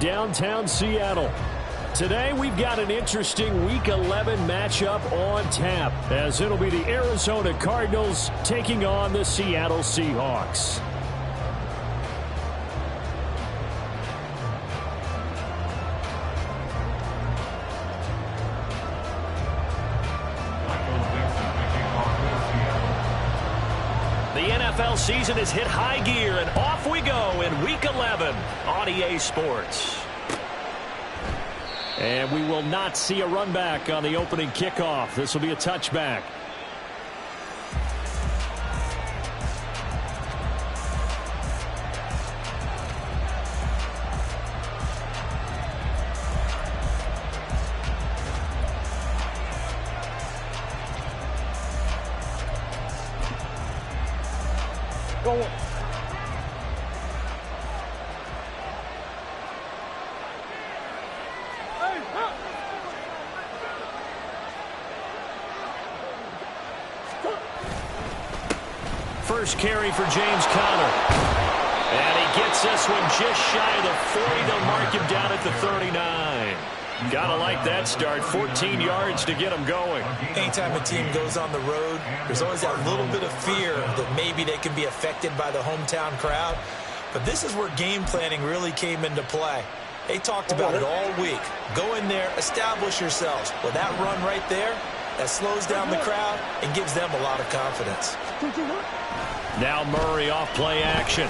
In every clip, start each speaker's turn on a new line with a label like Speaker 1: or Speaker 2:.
Speaker 1: downtown Seattle. Today we've got an interesting Week 11 matchup on tap, as it'll be the Arizona Cardinals taking on the Seattle Seahawks. The NFL season has hit high gear, and off we go in Week 11 on EA Sports. And we will not see a run back on the opening kickoff. This will be a touchback.
Speaker 2: Go.
Speaker 1: First carry for James Conner. And he gets this one just shy of the 40. They'll mark him down at the 39. Gotta like that start. 14 yards to get him going.
Speaker 3: Anytime a team goes on the road, there's always that little bit of fear that maybe they can be affected by the hometown crowd. But this is where game planning really came into play. They talked about it all week. Go in there, establish yourselves. Well, that run right there, that slows down the crowd and gives them a lot of confidence.
Speaker 1: Now Murray off play action.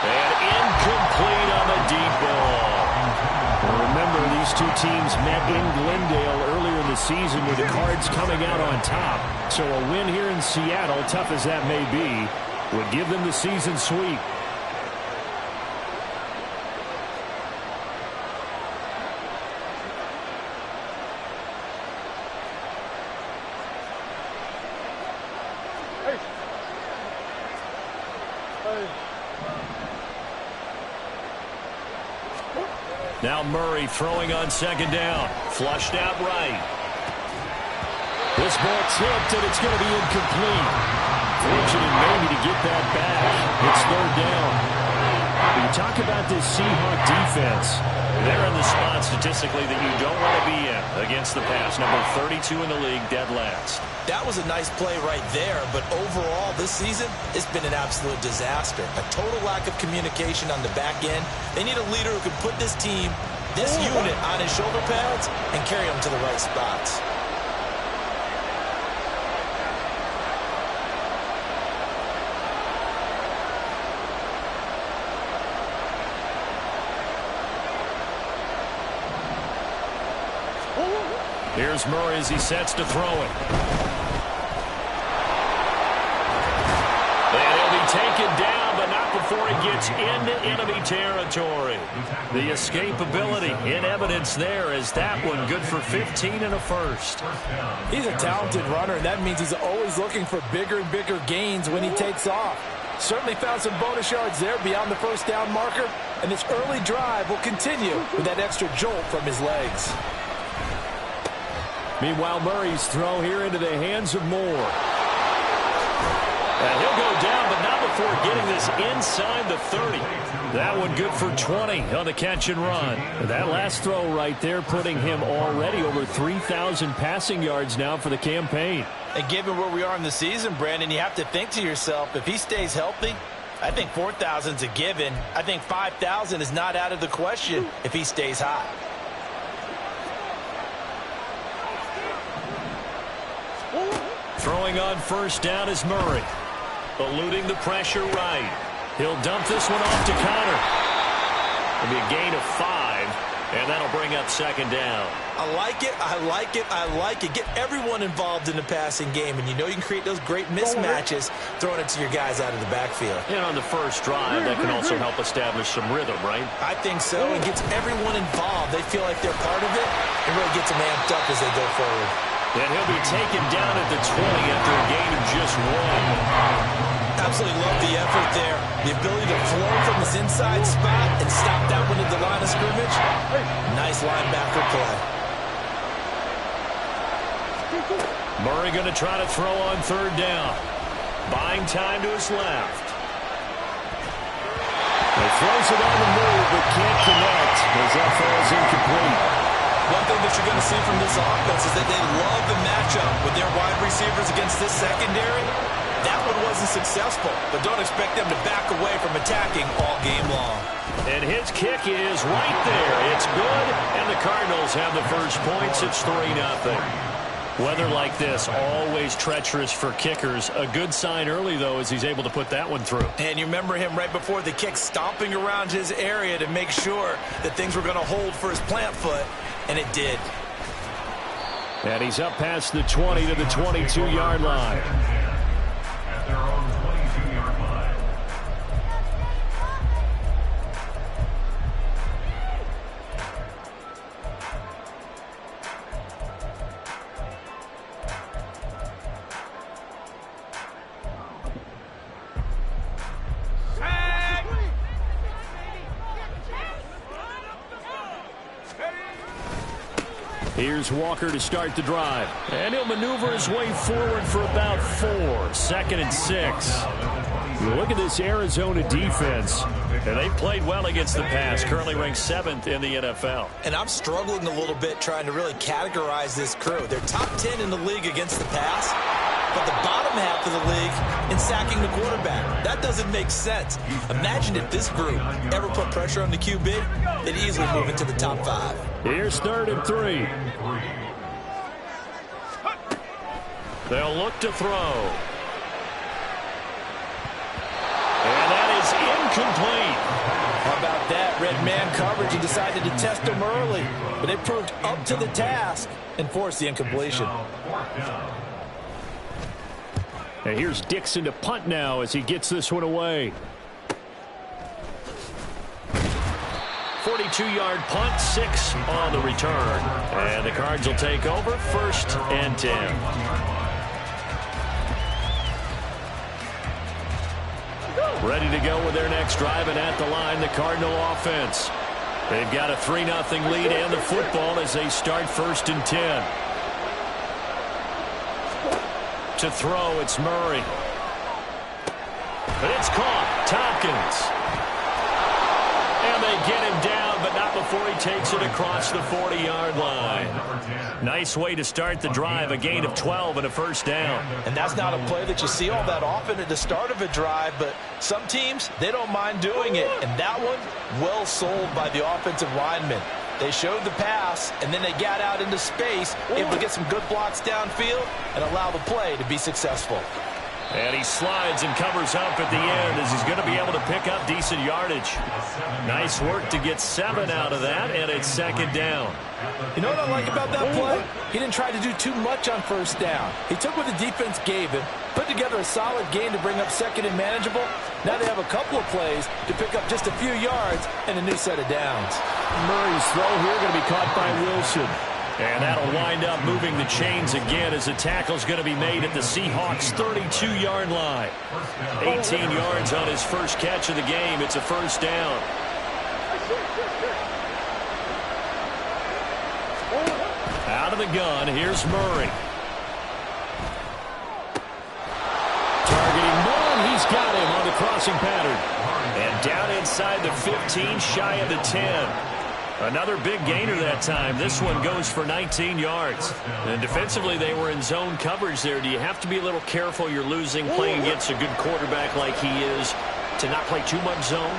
Speaker 1: And incomplete on the deep ball. Remember, these two teams met in Glendale earlier in the season with the Cards coming out on top. So a win here in Seattle, tough as that may be, would give them the season sweep. Now Murray throwing on second down. Flushed out right. This ball tipped, and it's going to be incomplete. Fortunate maybe to get that back. It's third down. When you talk about this Seahawk defense, they're in the spot statistically that you don't want to be in against the pass. Number 32 in the league, dead last.
Speaker 3: That was a nice play right there, but overall this season, it's been an absolute disaster. A total lack of communication on the back end. They need a leader who can put this team, this unit, on his shoulder pads and carry them to the right spots.
Speaker 1: Here's Murray as he sets to throw it. And he'll be taken down, but not before he gets into enemy territory. The escapability in evidence there, as that one good for 15 and a first.
Speaker 2: He's a talented runner, and that means he's always looking for bigger and bigger gains when he takes off. Certainly found some bonus yards there beyond the first down marker, and this early drive will continue with that extra jolt from his legs.
Speaker 1: Meanwhile, Murray's throw here into the hands of Moore. And he'll go down, but not before getting this inside the 30. That one good for 20 on the catch and run. And that last throw right there putting him already over 3,000 passing yards now for the campaign.
Speaker 4: And given where we are in the season, Brandon, you have to think to yourself, if he stays healthy, I think 4,000's a given. I think 5,000 is not out of the question if he stays hot.
Speaker 1: Throwing on first down is Murray. Eluding the pressure right. He'll dump this one off to Conner. It'll be a gain of 5, and that'll bring up second down.
Speaker 3: I like it, I like it, I like it. Get everyone involved in the passing game, and you know you can create those great mismatches throwing it to your guys out of the backfield.
Speaker 1: And on the first drive, that can also help establish some rhythm, right?
Speaker 3: I think so. It gets everyone involved. They feel like they're part of it, and really gets them amped up as they go forward.
Speaker 1: And he'll be taken down at the 20 after a gain of just 1.
Speaker 3: Absolutely love the effort there. The ability to flow from this inside spot and stop that one at the line of scrimmage. Nice linebacker play.
Speaker 1: Murray going to try to throw on third down. Buying time to his left. throws it on the move, but can't connect as that falls incomplete.
Speaker 3: One thing that you're going to see from this offense is that they love the matchup with their wide receivers against this secondary. That one wasn't successful, but don't expect them to back away from attacking all game long.
Speaker 1: And his kick is right there. It's good, and the Cardinals have the first points. It's 3-0. Weather like this, always treacherous for kickers. A good sign early, though, as he's able to put that one through.
Speaker 3: And you remember him right before the kick stomping around his area to make sure that things were going to hold for his plant foot, and it did.
Speaker 1: And he's up past the 20 to the 22-yard line.
Speaker 5: At their own 22-yard line.
Speaker 1: Here's Walker to start the drive. And he'll maneuver his way forward for about 4. 2nd and 6. Look at this Arizona defense. And they played well against the pass. Currently ranked 7th in the NFL.
Speaker 3: And I'm struggling a little bit trying to really categorize this crew. They're top 10 in the league against the pass, but the bottom half of the league in sacking the quarterback. That doesn't make sense. Imagine if this group ever put pressure on the QB, they'd easily move into the top 5.
Speaker 1: Here's 3rd and 3. They'll look to throw. And that is incomplete.
Speaker 2: How about that? Red man coverage and decided to test him early. But they proved up to the task and forced the incompletion.
Speaker 1: And here's Dixon to punt now as he gets this one away. 42-yard punt, 6 on the return. And the Cards will take over 1st and 10. Ready to go with their next drive, and at the line, the Cardinal offense. They've got a 3-0 lead and the football as they start 1st and 10. To throw, it's Murray. It's caught. Tompkins. And they get him down, but not before he takes it across the 40-yard line. Nice way to start the drive, a gain of 12 and a 1st down.
Speaker 2: And that's not a play that you see all that often at the start of a drive, but some teams, they don't mind doing it. And that one, well sold by the offensive lineman. They showed the pass, and then they got out into space, able to get some good blocks downfield and allow the play to be successful.
Speaker 1: And he slides and covers up at the end as he's going to be able to pick up decent yardage. Nice work to get 7 out of that, and it's 2nd down.
Speaker 2: You know what I like about that play? He didn't try to do too much on 1st down. He took what the defense gave him, put together a solid gain to bring up 2nd and manageable. Now they have a couple of plays to pick up just a few yards and a new set of downs.
Speaker 1: Murray's throw here going to be caught by Wilson. And that'll wind up moving the chains again as the tackle's going to be made at the Seahawks' 32-yard line. 18 yards on his first catch of the game. It's a 1st down. Out of the gun, here's Murray. Targeting one, he's got him on the crossing pattern. And down inside the 15, shy of the 10. Another big gainer that time. This one goes for 19 yards. And defensively, they were in zone coverage there. Do you have to be a little careful you're losing playing against a good quarterback like he is to not play too much zone?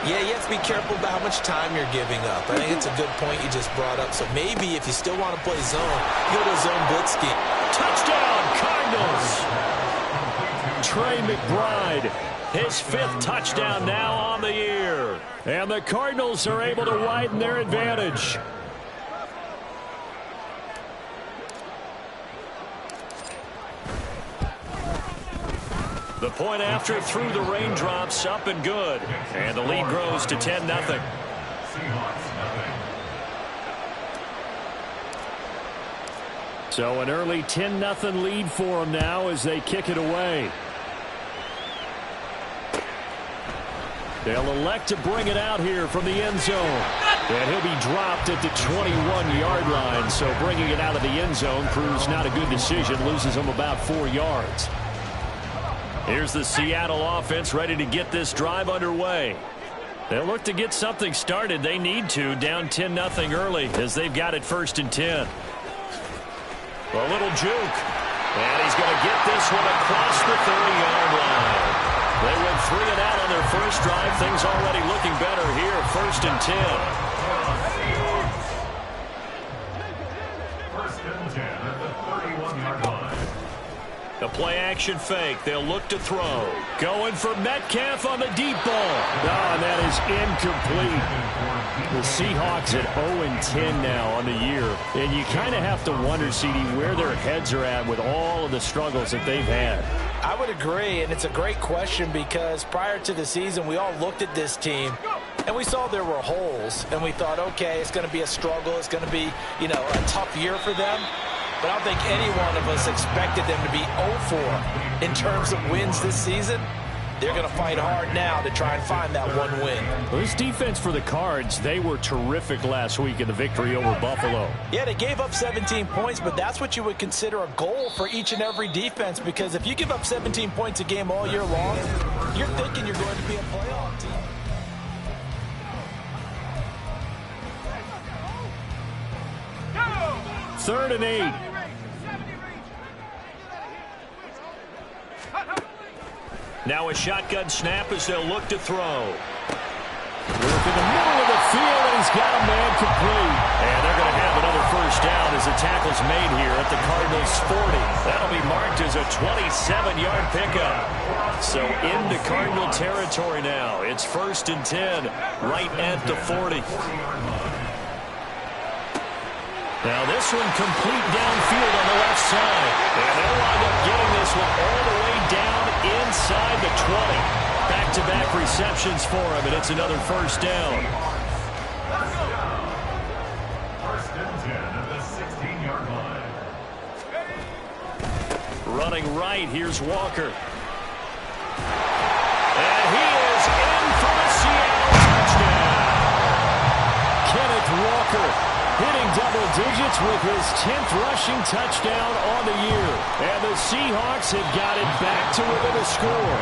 Speaker 3: Yeah, you have to be careful about how much time you're giving up. I think it's a good point you just brought up. So maybe if you still want to play zone, go to a zone blitz scheme.
Speaker 1: Touchdown, Cardinals! Trey McBride, his 5th touchdown now on the year. And the Cardinals are able to widen their advantage. The point after through the raindrops, up and good. And the lead grows to 10-0. So an early 10-0 lead for them now as they kick it away. They'll elect to bring it out here from the end zone. And he'll be dropped at the 21-yard line. So bringing it out of the end zone proves not a good decision. Loses him about 4 yards. Here's the Seattle offense ready to get this drive underway. They'll look to get something started. They need to, down 10-0 early as they've got it 1st and 10. A little juke. And he's going to get this one across the 30-yard line. They went 3 and out on their first drive. Things already looking better here, 1st and 10.
Speaker 5: 1st and 10 at the 31-yard line.
Speaker 1: A play-action fake. They'll look to throw. Going for Metcalf on the deep ball. Oh, and that is incomplete. The Seahawks at 0-10 now on the year. And you kind of have to wonder, CD, where their heads are at with all of the struggles that they've had.
Speaker 2: I would agree, and it's a great question because prior to the season, we all looked at this team, and we saw there were holes, and we thought, okay, it's going to be a struggle. It's going to be, a tough year for them. But I don't think any one of us expected them to be 0-4 in terms of wins this season. They're going to fight hard now to try and find that one win.
Speaker 1: Well, this defense for the Cards, they were terrific last week in the victory over Buffalo.
Speaker 2: Yeah, they gave up 17 points, but that's what you would consider a goal for each and every defense, because if you give up 17 points a game all year long, you're thinking you're going to be a playoff team.
Speaker 1: Third and 8. Now a shotgun snap as they'll look to throw. Work in the middle of the field, and he's got a man complete. And they're going to have another first down as the tackle's made here at the Cardinals' 40. That'll be marked as a 27-yard pickup. So into Cardinal territory now. It's 1st and 10, right at the 40. Now this one complete downfield on the left side. And they'll wind up getting this one all the way down inside the 20. Back-to-back receptions for him, and it's another first down.
Speaker 5: 1st and 10 at the 16-yard line.
Speaker 1: Running right, here's Walker. And he is in for a Seattle touchdown. Kenneth Walker hitting double digits with his 10th rushing touchdown on the year. And the Seahawks have got it back to within a score.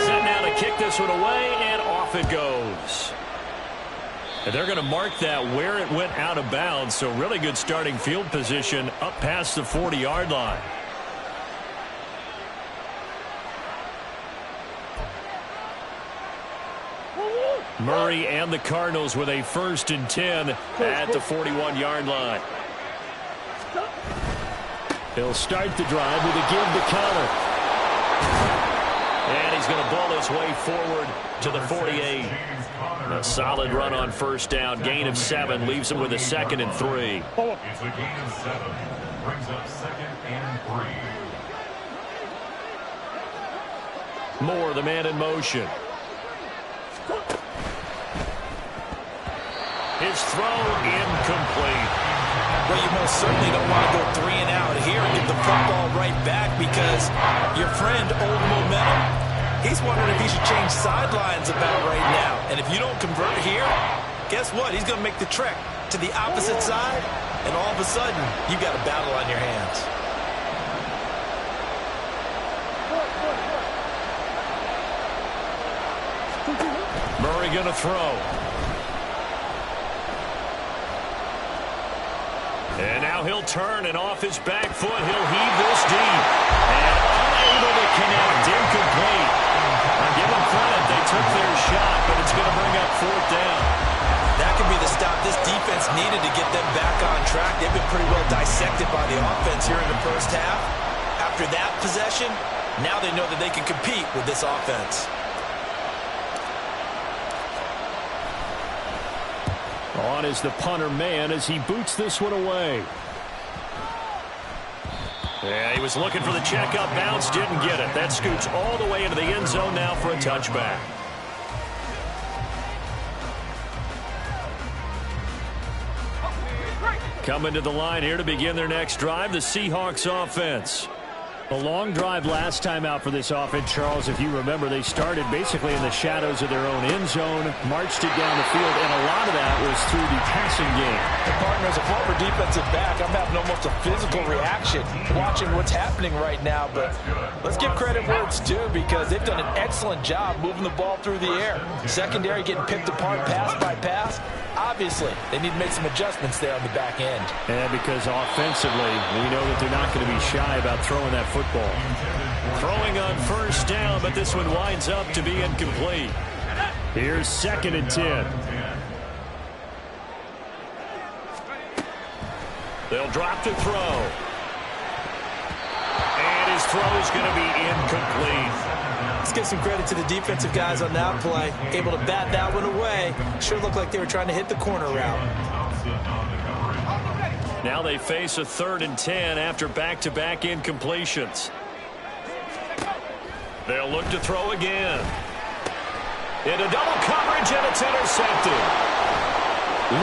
Speaker 1: Set now to kick this one away, and off it goes. And they're going to mark that where it went out of bounds, so really good starting field position up past the 40-yard line. Murray and the Cardinals with a 1st and 10 at the 41-yard line. He'll start the drive with a give to Connor. And he's going to ball his way forward to the 48. A solid run on first down. Gain of 7 leaves him with a 2nd and 3.
Speaker 5: It's a gain of 7. Brings up 2nd and 3.
Speaker 1: Moore, the man in motion. His throw incomplete.
Speaker 2: Well, you most certainly don't want to go 3 and out here and get the football right back, because your friend, Old Momentum, he's wondering if he should change sidelines about right now. And if you don't convert here, guess what? He's going to make the trek to the opposite side, and all of a sudden, you've got a battle on your hands.
Speaker 1: Murray going to throw. And now he'll turn, and off his back foot, he'll heave this deep. And unable to connect, incomplete. I'll give them credit, they took their shot, but it's going to bring up 4th down.
Speaker 2: That could be the stop this defense needed to get them back on track. They've been pretty well dissected by the offense here in the first half. After that possession, now they know that they can compete with this offense.
Speaker 1: On is the punter man as he boots this one away. Yeah, he was looking for the checkup bounce, didn't get it. That scoots all the way into the end zone now for a touchback. Coming to the line here to begin their next drive, the Seahawks offense. A long drive last time out for this offense, Charles. If you remember, they started basically in the shadows of their own end zone, marched it down the field, and a lot of that was through the passing game.
Speaker 2: The partner, as a former defensive back, I'm having almost a physical reaction watching what's happening right now. But let's give credit where it's due, because they've done an excellent job moving the ball through the air. Secondary getting picked apart pass by pass. Obviously, they need to make some adjustments there on the back end.
Speaker 1: And because offensively, we know that they're not going to be shy about throwing that football. Throwing on first down, but this one winds up to be incomplete. Here's 2nd and 10. They'll drop to throw. And his throw is going to be incomplete.
Speaker 3: Let's give some credit to the defensive guys on that play. Able to bat that one away. Sure looked like they were trying to hit the corner route.
Speaker 1: Now they face a 3rd and 10 after back-to-back incompletions. They'll look to throw again. Into double coverage, and it's intercepted.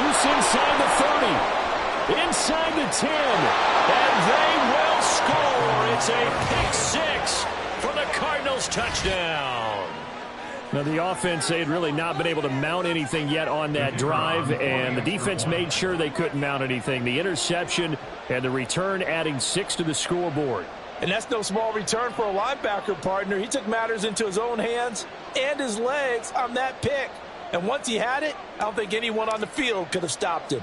Speaker 1: Loose inside the 30. Inside the 10. And they will score. It's a pick 6 for the Cardinals. Touchdown. Now, the offense, they had really not been able to mount anything yet on that drive, and the defense made sure they couldn't mount anything. The interception and the return adding 6 to the scoreboard.
Speaker 2: And that's no small return for a linebacker, partner. He took matters into his own hands and his legs on that pick. And once he had it, I don't think anyone on the field could have stopped him.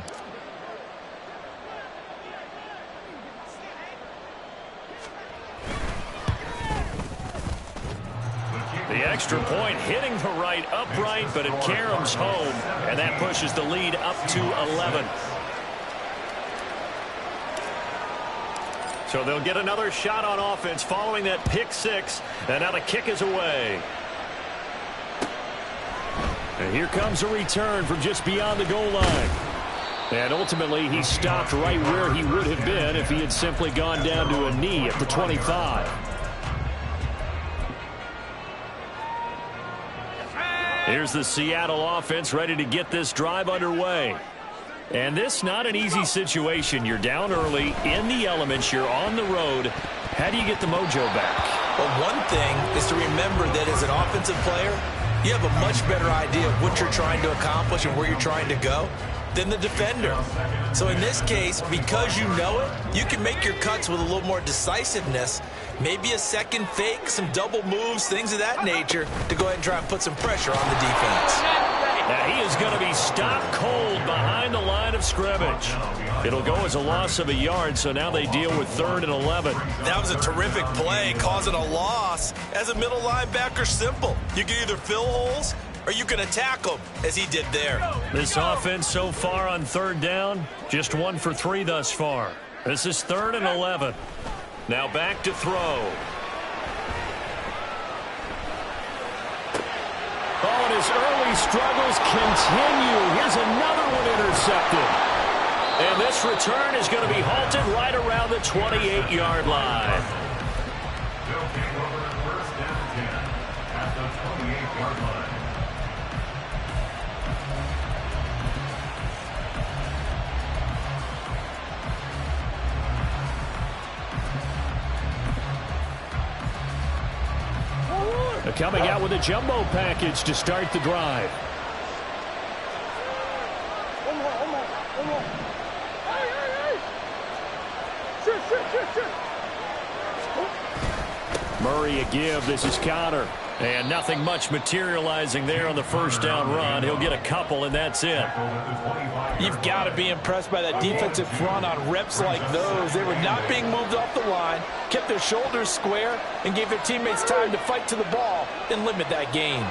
Speaker 1: The extra point hitting the right upright, but it caroms home, and that pushes the lead up to 11. So they'll get another shot on offense following that pick 6, and now the kick is away. And here comes a return from just beyond the goal line. And ultimately, he stopped right where he would have been if he had simply gone down to a knee at the 25. Here's the Seattle offense ready to get this drive underway. And this not an easy situation. You're down early, in the elements, you're on the road. How do you get the mojo back?
Speaker 3: Well, one thing is to remember that as an offensive player, you have a much better idea of what you're trying to accomplish and where you're trying to go than the defender. So in this case, because you know it, you can make your cuts with a little more decisiveness. Maybe a second fake, some double moves, things of that nature to go ahead and try and put some pressure on the defense.
Speaker 1: Now he is going to be stopped cold behind the line of scrimmage. It'll go as a loss of a yard, so now they deal with 3rd and 11.
Speaker 3: That was a terrific play, causing a loss. As a middle linebacker, simple. You can either fill holes or you can attack them, as he did there.
Speaker 1: This offense so far on 3rd down, just 1 for 3 thus far. This is 3rd and 11. Now back to throw. Oh, and his early struggles continue. Here's another one intercepted. And this return is going to be halted right around the 28-yard line.
Speaker 5: They'll take over 1st down 10 at the 28-yard line.
Speaker 1: Coming out with a jumbo package to start the drive. Murray a give. This is Conner. And nothing much materializing there on the 1st down run. He'll get a couple, and that's it.
Speaker 2: You've got to be impressed by that defensive front on reps like those. They were not being moved off the line, kept their shoulders square, and gave their teammates time to fight to the ball and limit that gain.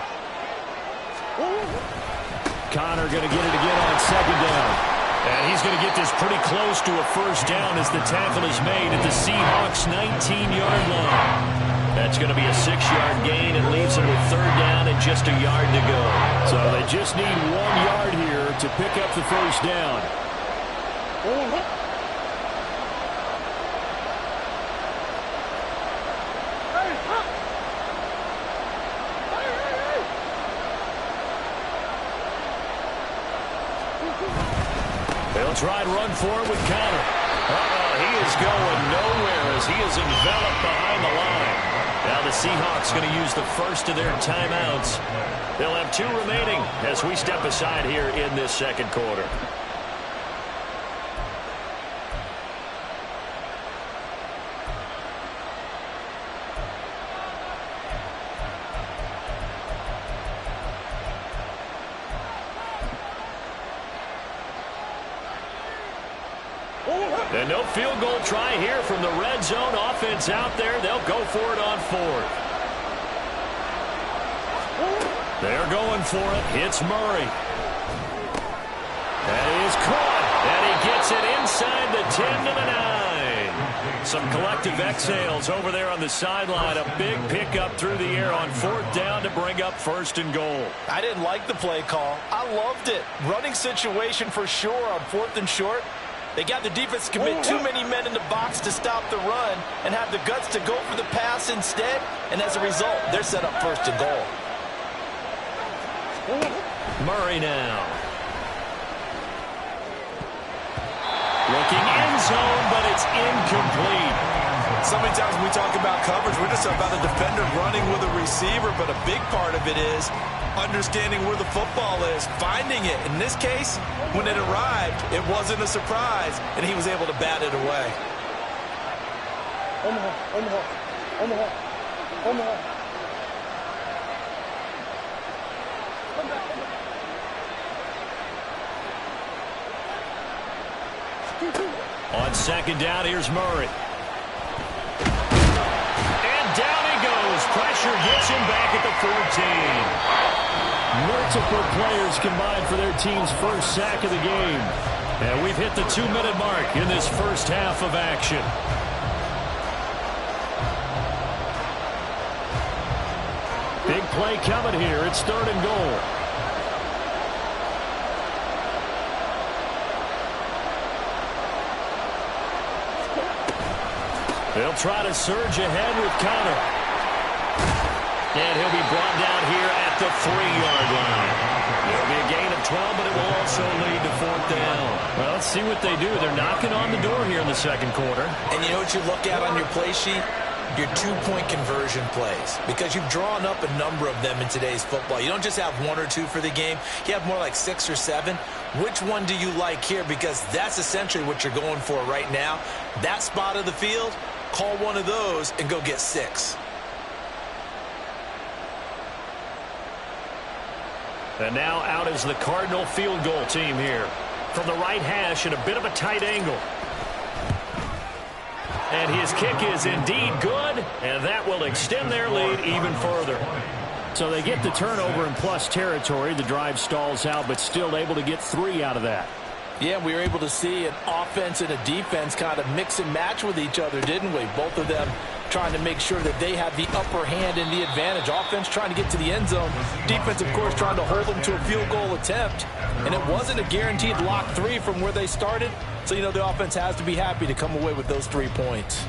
Speaker 1: Conner going to get it again on 2nd down. And he's going to get this pretty close to a 1st down as the tackle is made at the Seahawks' 19-yard line. That's going to be a 6-yard gain and leaves them with 3rd down and just a yard to go. So they just need 1 yard here to pick up the 1st down. They'll try and run for it with Conner. He is going nowhere as he is enveloped behind the line. Now the Seahawks going to use the first of their timeouts. They'll have 2 remaining as we step aside here in this second quarter. And no field goal try here from the red zone. Offense out there. They'll go for it on 4th. They're going for it. Hits Murray. That is caught. And he gets it inside the 10 to the 9. Some collective exhales over there on the sideline. A big pickup through the air on 4th down to bring up 1st and goal.
Speaker 4: I didn't like the play call. I loved it. Running situation for sure on 4th and short. They got the defense to commit too many men in the box to stop the run and have the guts to go for the pass instead. And as a result, they're set up 1st and goal.
Speaker 1: Murray now. Looking end zone, but it's incomplete.
Speaker 3: So many times when we talk about coverage, we're just about a defender running with a receiver, but a big part of it is understanding where the football is, finding it. In this case, when it arrived, it wasn't a surprise, and he was able to bat it away.
Speaker 1: On 2nd down, here's Murray. And down he goes. Pressure gets him back at the 14. Multiple players combined for their team's first sack of the game. And we've hit the 2-minute mark in this first half of action. Big play coming here. It's 3rd and goal. They'll try to surge ahead with Connor. And he'll be brought down here at the 3-yard line. There'll be a gain of 12, but it will also lead to 4th down. Well, let's see what they do. They're knocking on the door here in the second quarter.
Speaker 3: And you know what you look at on your play sheet? Your 2-point conversion plays. Because you've drawn up a number of them in today's football. You don't just have 1 or 2 for the game. You have more like 6 or 7. Which one do you like here? Because that's essentially what you're going for right now. That spot of the field, call one of those and go get 6.
Speaker 1: And now out is the Cardinal field goal team here. From the right hash at a bit of a tight angle. And his kick is indeed good, and that will extend their lead even further. So they get the turnover in plus territory. The drive stalls out, but still able to get 3 out of that.
Speaker 4: Yeah, we were able to see an offense and a defense kind of mix and match with each other, didn't we? Both of them trying to make sure that they have the upper hand and the advantage. Offense trying to get to the end zone. Defense, of course, trying to hold them to a field goal attempt. And it wasn't a guaranteed lock 3 from where they started. So, you know, the offense has to be happy to come away with those 3 points.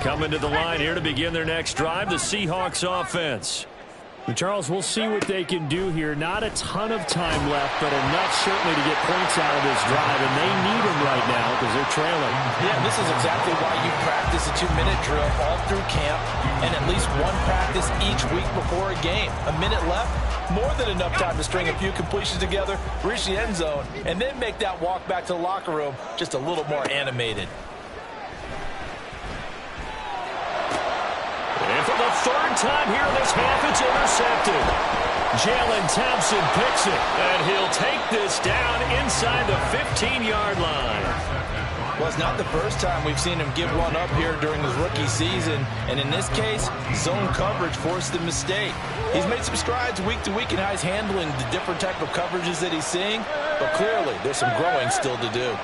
Speaker 1: Coming to the line here to begin their next drive, the Seahawks offense.
Speaker 2: Charles, we'll see what they can do here. Not a ton of time left, but enough certainly to get points out of this drive, and they need them right now because they're trailing.
Speaker 4: Yeah, this is exactly why you practice a 2-minute drill all through camp and at least one practice each week before a game. A minute left, more than enough time to string a few completions together, reach the end zone, and then make that walk back to the locker room just a little more animated.
Speaker 1: And for the 3rd time here in this half, it's intercepted. Jalen Thompson picks it, and he'll take this down inside the 15-yard line.
Speaker 4: Well, it's not the first time we've seen him give one up here during his rookie season, and in this case, zone coverage forced the mistake. He's made some strides week to week in how he's handling the different type of coverages that he's seeing, but clearly there's some growing still to do.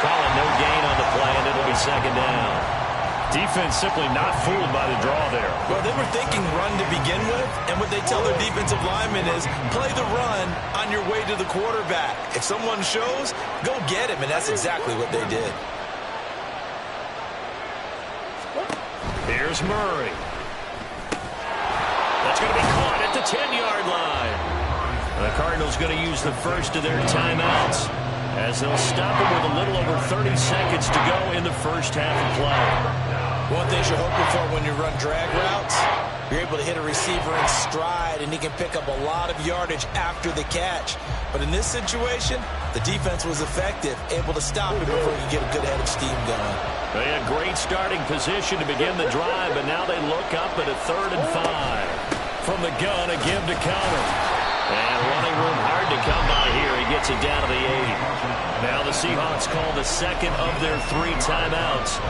Speaker 1: Calling no gain on the play, and it'll be 2nd down. Defense simply not fooled by the draw there.
Speaker 3: Well, they were thinking run to begin with, and what they tell their defensive linemen is play the run on your way to the quarterback. If someone shows, go get him, and that's exactly what they did.
Speaker 1: Here's Murray. That's going to be caught at the 10-yard line. The Cardinals going to use the first of their timeouts as they'll stop it with a little over 30 seconds to go in the first half of play.
Speaker 3: One thing you're hoping for when you run drag routes, you're able to hit a receiver in stride, and he can pick up a lot of yardage after the catch. But in this situation, the defense was effective, able to stop it before you get a good head of steam going.
Speaker 1: They had great starting position to begin the drive, but now they look up at a 3rd and 5. From the gun, a give to counter. And running room hard to come by here. He gets it down to the 8. Now the Seahawks call the second of their 3 timeouts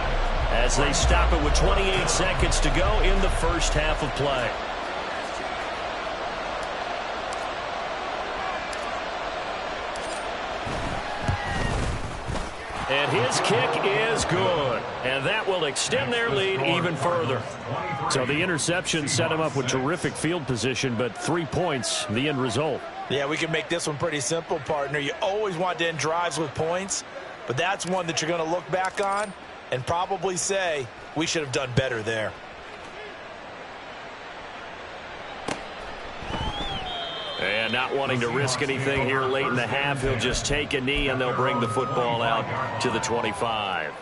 Speaker 1: as they stop it with 28 seconds to go in the first half of play. And his kick is good. And that will extend their lead even further. So the interception set him up with terrific field position, but 3 points, the end result.
Speaker 3: Yeah, we can make this one pretty simple, partner. You always want to end drives with points, but that's one that you're going to look back on and probably say, we should have done better there.
Speaker 1: And not wanting to risk anything here late in the half, he'll just take a knee and they'll bring the football out to the 25.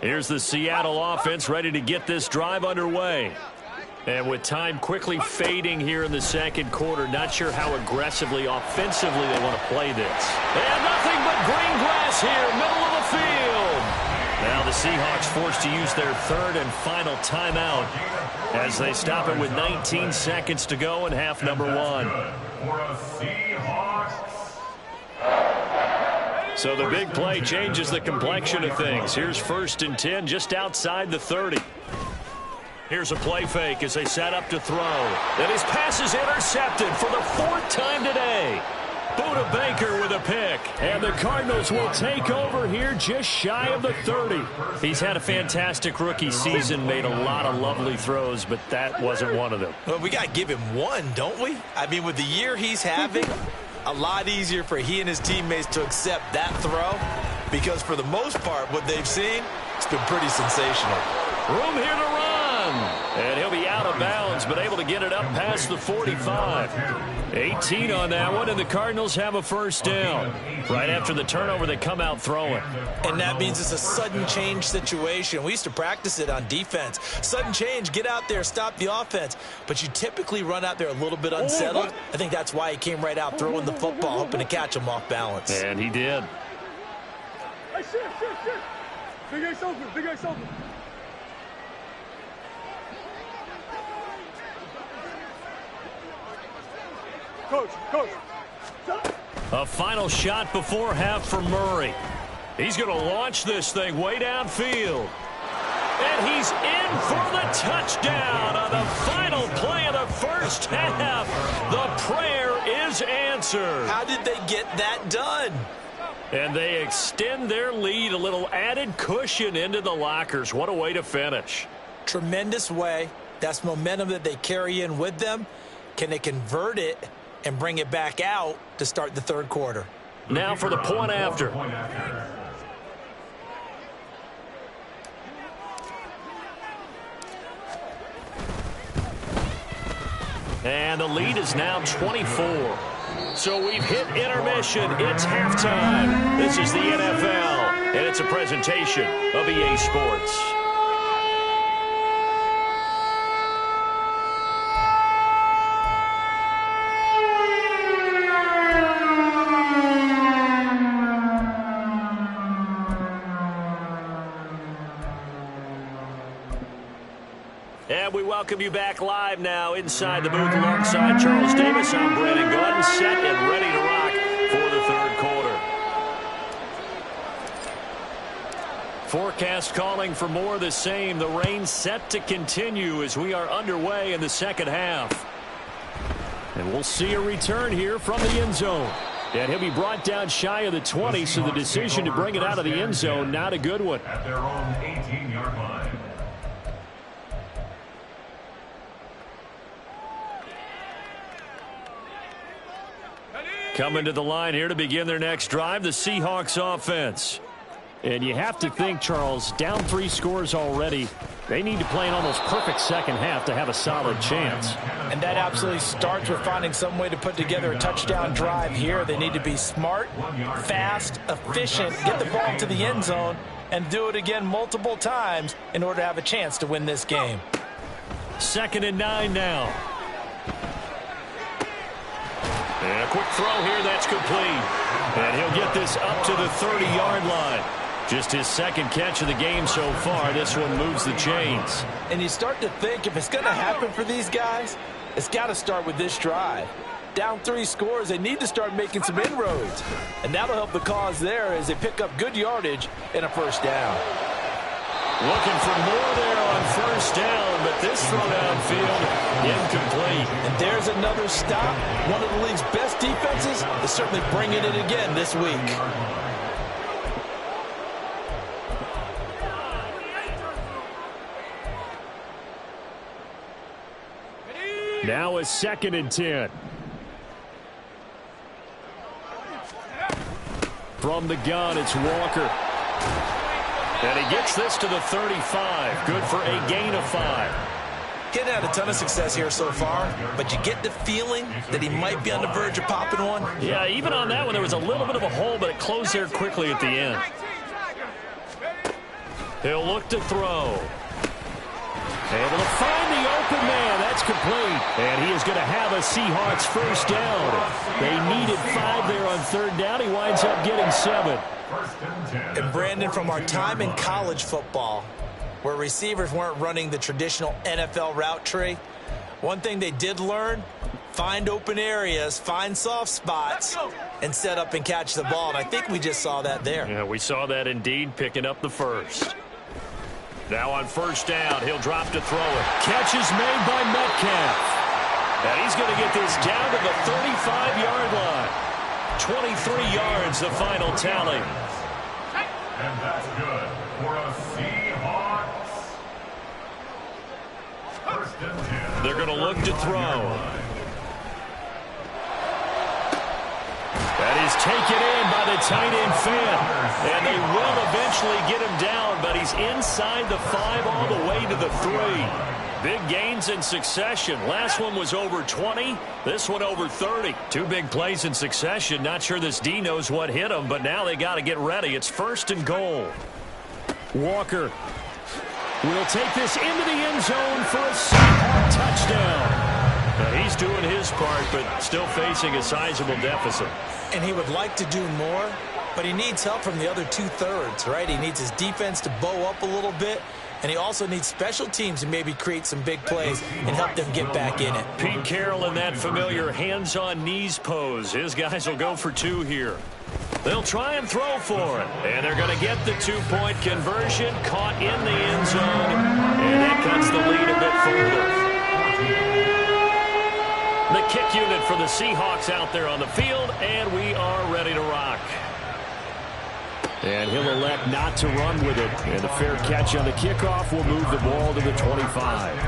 Speaker 1: Here's the Seattle offense ready to get this drive underway. And with time quickly fading here in the second quarter, not sure how aggressively, offensively they want to play this. And nothing but green grass here, middle of the field. Now the Seahawks forced to use their 3rd and final timeout as they stop it with 19 seconds to go in half number 1. So the big play changes the complexion of things. Here's 1st and 10 just outside the 30. Here's a play fake as they set up to throw. And his pass is intercepted for the 4th time today. Budda Baker with a pick. And the Cardinals will take over here just shy of the 30. He's had a fantastic rookie season, made a lot of lovely throws, but that wasn't one of them.
Speaker 3: Well, we got to give him one, don't we? I mean, with the year he's having, a lot easier for he and his teammates to accept that throw because for the most part, what they've seen, it's been pretty sensational.
Speaker 1: Room here to run. And he'll be out of bounds, but able to get it up past the 45. 18 on that one, and the Cardinals have a 1st down. Right after the turnover, they come out throwing.
Speaker 3: And that means it's a sudden change situation. We used to practice it on defense. Sudden change, get out there, stop the offense. But you typically run out there a little bit unsettled. I think that's why he came right out throwing the football, hoping to catch him off balance.
Speaker 1: And he did.
Speaker 5: Hey, shit. Big Ace open. Coach.
Speaker 1: A final shot before half for Murray. He's going to launch this thing way downfield. And he's in for the touchdown on the final play of the first half. The prayer is answered.
Speaker 3: How did they get that done?
Speaker 1: And they extend their lead, a little added cushion into the lockers. What a way to finish.
Speaker 3: Tremendous way. That's momentum that they carry in with them. Can they convert it and bring it back out to start the 3rd quarter?
Speaker 1: Now for the point after. And the lead is now 24. So we've hit intermission. It's halftime. This is the NFL, and it's a presentation of EA Sports. And we welcome you back live now inside the booth alongside Charles Davis. I'm Brandon Gaudin, set and ready to rock for the 3rd quarter. Forecast calling for more of the same. The rain set to continue as we are underway in the second half. And we'll see a return here from the end zone. And he'll be brought down shy of the 20, so the decision to bring it out of the end zone, not a good one.
Speaker 5: At their own 18-yard line.
Speaker 1: Coming to the line here to begin their next drive, the Seahawks offense. And you have to think, Charles, down 3 scores already. They need to play an almost perfect second half to have a solid chance.
Speaker 2: And that absolutely starts with finding some way to put together a touchdown drive here. They need to be smart, fast, efficient, get the ball into the end zone, and do it again multiple times in order to have a chance to win this game.
Speaker 1: 2nd and 9 now. And a quick throw here, that's complete. And he'll get this up to the 30-yard line. Just his second catch of the game so far. This one moves the chains.
Speaker 2: And you start to think if it's going to happen for these guys, it's got to start with this drive. Down 3 scores, they need to start making some inroads. And that'll help the cause there as they pick up good yardage and a first down.
Speaker 1: Looking for more there on first down, but this throw downfield, incomplete.
Speaker 2: And there's another stop. One of the league's best defenses is certainly bringing it again this week.
Speaker 1: Now a 2nd and 10. From the gun, it's Walker. And he gets this to the 35. Good for a gain of 5.
Speaker 3: Getting had a ton of success here so far, but you get the feeling that he might be on the verge of popping one.
Speaker 1: Yeah, even on that one, there was a little bit of a hole, but it closed there quickly at the end. He'll look to throw. Able to find the open man. That's complete. And he is going to have a Seahawks first down. They needed 5 there on 3rd down. He winds up getting 7.
Speaker 3: And Brandon, from our time in college football, where receivers weren't running the traditional NFL route tree, one thing they did learn, find open areas, find soft spots, and set up and catch the ball. And I think we just saw that there.
Speaker 1: Yeah, we saw that indeed, picking up the first. Now on first down, he'll drop to throw it. Catch is made by Metcalf. And he's going to get this down to the 35-yard line. 23 yards, the final tally.
Speaker 5: And that's good for a Seahawks. 1st and 10.
Speaker 1: They're going to look to throw. That is taken in by the tight end Fant. And they will eventually get him down, but he's inside the 5 all the way to the 3. Big gains in succession. Last one was over 20. This one over 30. 2 big plays in succession. Not sure this D knows what hit him, but now they got to get ready. It's 1st and goal. Walker will take this into the end zone for a Seahawks touchdown. And he's doing his part, but still facing a sizable deficit.
Speaker 3: And he would like to do more, but he needs help from the other 2/3, right? He needs his defense to bow up a little bit, and he also needs special teams to maybe create some big plays and help them get back in it.
Speaker 1: Pete Carroll in that familiar hands-on knees pose. His guys will go for 2 here. They'll try and throw for it. And they're going to get the 2-point conversion. Caught in the end zone. And that cuts the lead a bit further. The kick unit for the Seahawks out there on the field. And we are ready to rock. And he'll elect not to run with it. And a fair catch on the kickoff will move the ball to the 25.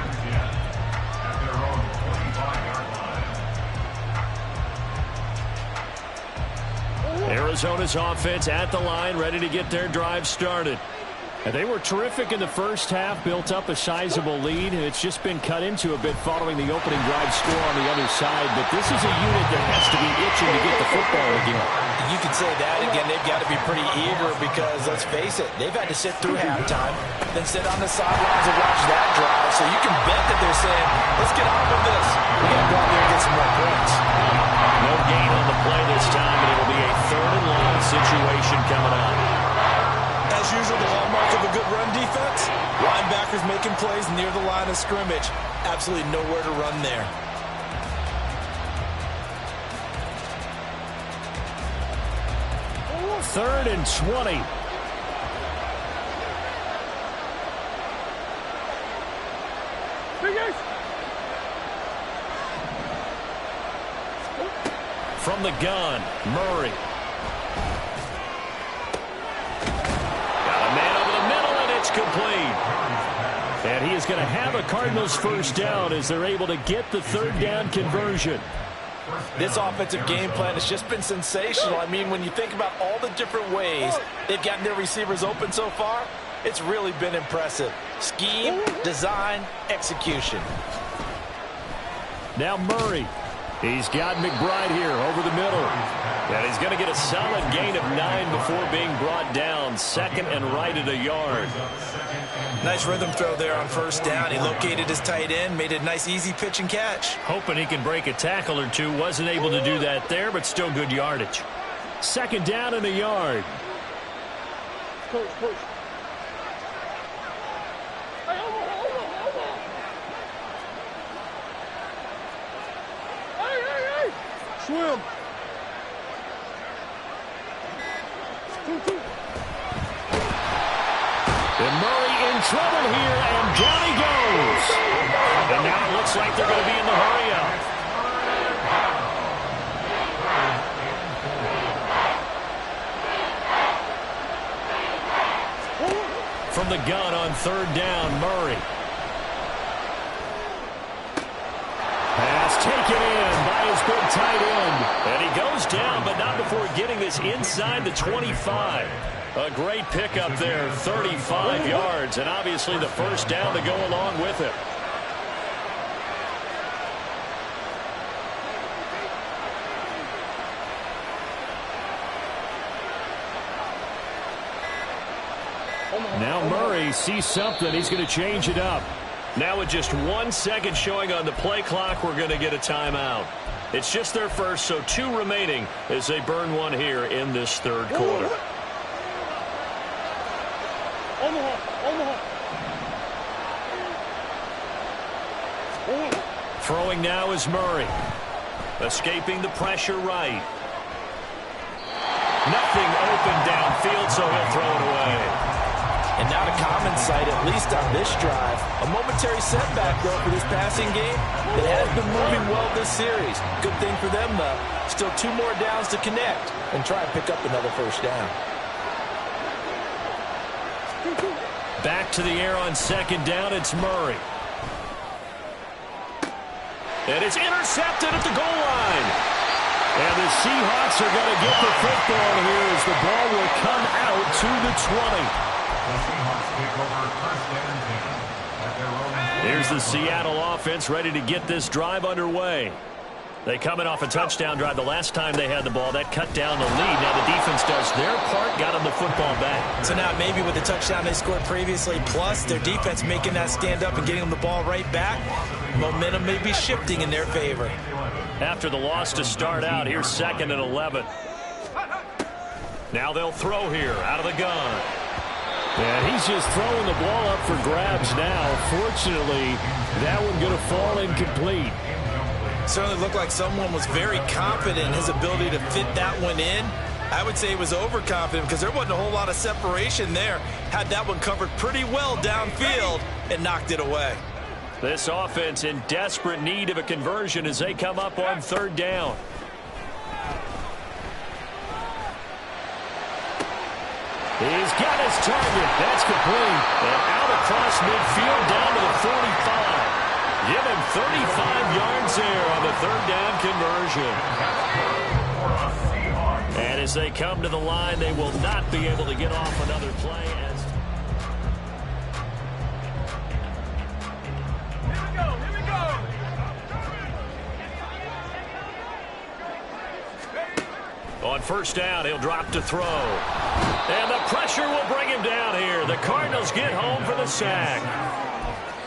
Speaker 1: Arizona's offense at the line, ready to get their drive started. And they were terrific in the first half, built up a sizable lead, and it's just been cut into a bit following the opening drive score on the other side. But this is a unit that has to be itching to get the football again.
Speaker 2: You could say that again. They've got to be pretty eager because, let's face it, they've had to sit through halftime, then sit on the sidelines and watch that drive. So you can bet that they're saying, let's get on with this. We got to go out there and get some more points.
Speaker 1: No gain on the play this time, and it'll be a 3rd and long situation coming up.
Speaker 2: As usual, the hallmark of a good run defense, linebackers making plays near the line of scrimmage. Absolutely nowhere to run there.
Speaker 1: Third and 20. From the gun, Murray. Got a man over the middle, and it's complete. And he is going to have a Cardinals first down as they're able to get the 3rd down conversion.
Speaker 2: This offensive game plan has just been sensational. I mean, when you think about all the different ways they've gotten their receivers open so far, it's really been impressive.
Speaker 4: Scheme, design, execution.
Speaker 1: Now Murray. He's got McBride here over the middle. And he's going to get a solid gain of 9 before being brought down. Second and right at a yard.
Speaker 3: Nice rhythm throw there on first down. He located his tight end, made a nice easy pitch and catch.
Speaker 1: Hoping he can break a tackle or two. Wasn't able to do that there, but still good yardage. Second down and a yard.
Speaker 6: Coach. Swim. 2-2.
Speaker 1: And Murray in trouble here, and down he goes. And now it looks like they're going to be in the hurry up. From the gun on third down, Murray. Pass taken in by his big tight end. And he goes down, but not before getting this inside the 25. A great pickup there, 35 yards, and obviously the first down to go along with it. Now Murray sees something. He's going to change it up. Now with just 1 second showing on the play clock, we're going to get a timeout. It's just their first, so 2 remaining as they burn one here in this third quarter. Throwing now is Murray. Escaping the pressure right. Nothing open downfield, so he'll throw it away.
Speaker 4: And not a common sight, at least on this drive. A momentary setback, though, for this passing game. It has been moving well this series. Good thing for them, though. Still 2 more downs to connect and try and pick up another first down.
Speaker 1: Back to the air on second down, it's Murray. And it's intercepted at the goal line. And the Seahawks are going to get the football here as the ball will come out to the 20. Here's the Seattle offense ready to get this drive underway. They coming off a touchdown drive the last time they had the ball. That cut down the lead. Now the defense does their part, got them the football back.
Speaker 3: So now maybe with the touchdown they scored previously, plus their defense making that stand up and getting them the ball right back, momentum may be shifting in their favor.
Speaker 1: After the loss to start out, here's 2nd and 11. Now they'll throw here out of the gun. And he's just throwing the ball up for grabs now. Fortunately, that one going to fall incomplete.
Speaker 3: Certainly looked like someone was very confident in his ability to fit that one in. I would say he was overconfident because there wasn't a whole lot of separation there. Had that one covered pretty well downfield and knocked it away.
Speaker 1: This offense in desperate need of a conversion as they come up on third down. He's got his target. That's complete. And out across midfield down to the 45. Give him 35 yards there on the third down conversion. And as they come to the line, they will not be able to get off another play. On first down, he'll drop to throw. And the pressure will bring him down here. The Cardinals get home for the sack.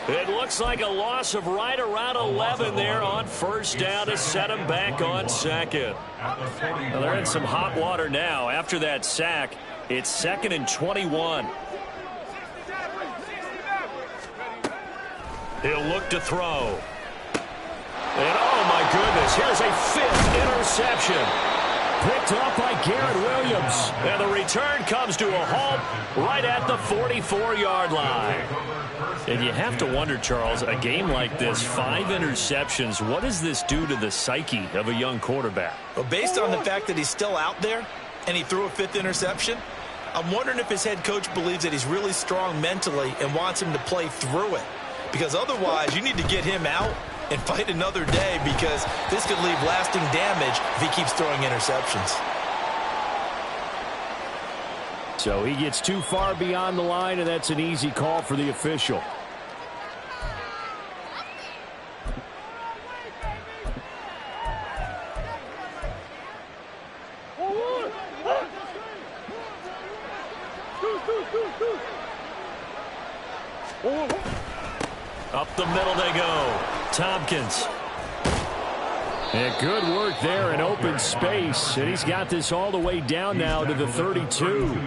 Speaker 1: It looks like a loss of right around 11 there on first down to set them back on second. Well, they're in some hot water now. After that sack, it's 2nd and 21. He'll look to throw. And oh my goodness, here's a 5th interception. Picked up by Garrett Williams. And the return comes to a halt right at the 44-yard line. And you have to wonder, Charles, a game like this, 5 interceptions, what does this do to the psyche of a young quarterback?
Speaker 3: Well, based on the fact that he's still out there and he threw a 5th interception, I'm wondering if his head coach believes that he's really strong mentally and wants him to play through it. Because otherwise, you need to get him out and fight another day, because this could leave lasting damage if he keeps throwing interceptions.
Speaker 1: So he gets too far beyond the line, and that's an easy call for the official. Up the middle they go. Tompkins. And good work there in open space. And he's got this all the way down now to the 32.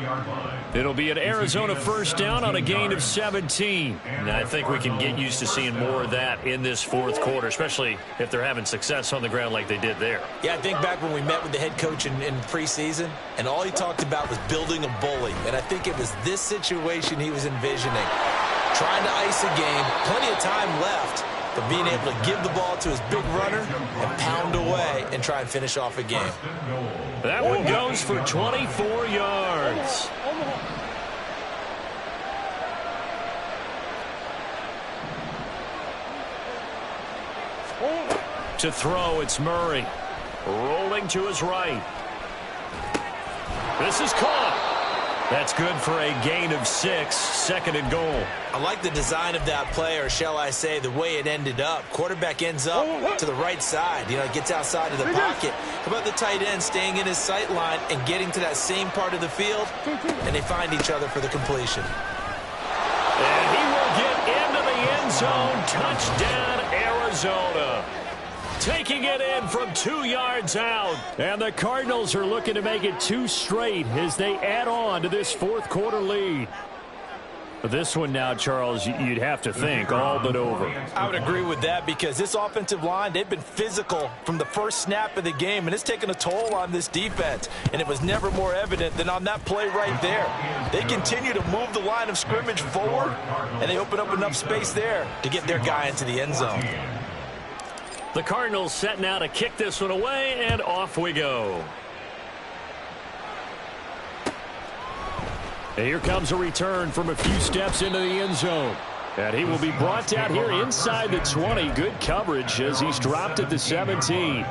Speaker 1: It'll be an Arizona first down on a gain of 17.
Speaker 7: And I think we can get used to seeing more of that in this fourth quarter, especially if they're having success on the ground like they did there.
Speaker 3: Yeah, I think back when we met with the head coach in preseason, and all he talked about was building a bully. And I think it was this situation he was envisioning. Trying to ice a game, plenty of time left, but being able to give the ball to his big runner and pound away and try and finish off a game.
Speaker 1: That one goes for 24 yards. To throw, it's Murray. Rolling to his right. This is caught. That's good for a gain of 6, second and goal.
Speaker 3: I like the design of that play, or shall I say the way it ended up. Quarterback ends up to the right side. Gets outside of the pocket. How about the tight end staying in his sight line and getting to that same part of the field? And they find each other for the completion.
Speaker 1: And he will get into the end zone. Touchdown, Arizona. Taking it in from 2 yards out. And the Cardinals are looking to make it 2 straight as they add on to this fourth quarter lead. This one now, Charles, you'd have to think all but over.
Speaker 2: I would agree with that because this offensive line, they've been physical from the first snap of the game, and it's taken a toll on this defense. And it was never more evident than on that play right there. They continue to move the line of scrimmage forward, and they open up enough space there to get their guy into the end zone.
Speaker 1: The Cardinals setting out to kick this one away, and off we go. And here comes a return from a few steps into the end zone. And he will be brought down here inside the 20. Good coverage as he's dropped at the 17.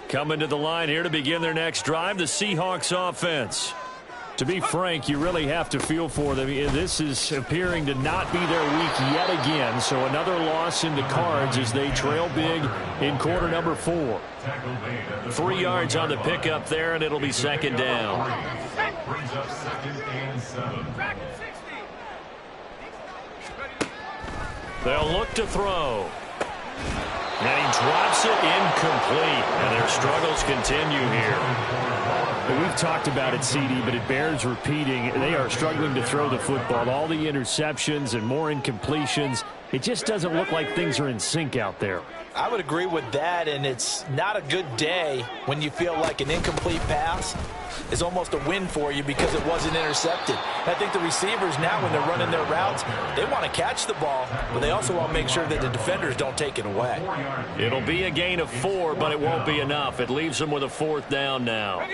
Speaker 1: Coming to the line here to begin their next drive, the Seahawks offense. To be frank, you really have to feel for them. This is appearing to not be their week yet again. So another loss in the cards as they trail big in quarter number 4. 3 yards on the pickup there, and it'll be second down.
Speaker 5: Brings up 2nd and 7.
Speaker 1: They'll look to throw. And he drops it incomplete. And their struggles continue here. We've talked about it, CD, but it bears repeating. They are struggling to throw the football. All the interceptions and more incompletions. It just doesn't look like things are in sync out there.
Speaker 2: I would agree with that, and it's not a good day when you feel like an incomplete pass is almost a win for you because it wasn't intercepted. And I think the receivers now, when they're running their routes, they want to catch the ball, but they also want to make sure that the defenders don't take it away.
Speaker 1: It'll be a gain of 4, but it won't be enough. It leaves them with a 4th down now.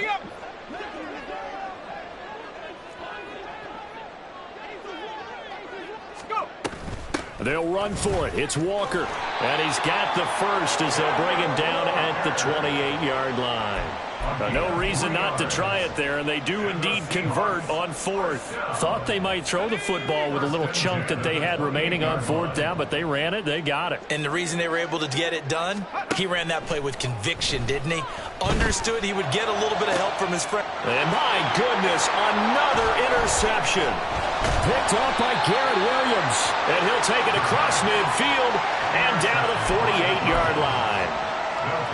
Speaker 1: They'll run for it. It's Walker. And he's got the first as they'll bring him down at the 28-yard line. No reason not to try it there, and they do indeed convert on 4th. Thought they might throw the football with a little chunk that they had remaining on 4th down, but they ran it. They got it.
Speaker 3: And the reason they were able to get it done, he ran that play with conviction, didn't he? Understood he would get a little bit of help from his friend.
Speaker 1: And my goodness, another interception. Picked off by Garrett Williams. And he'll take it across midfield and down to the 48-yard line.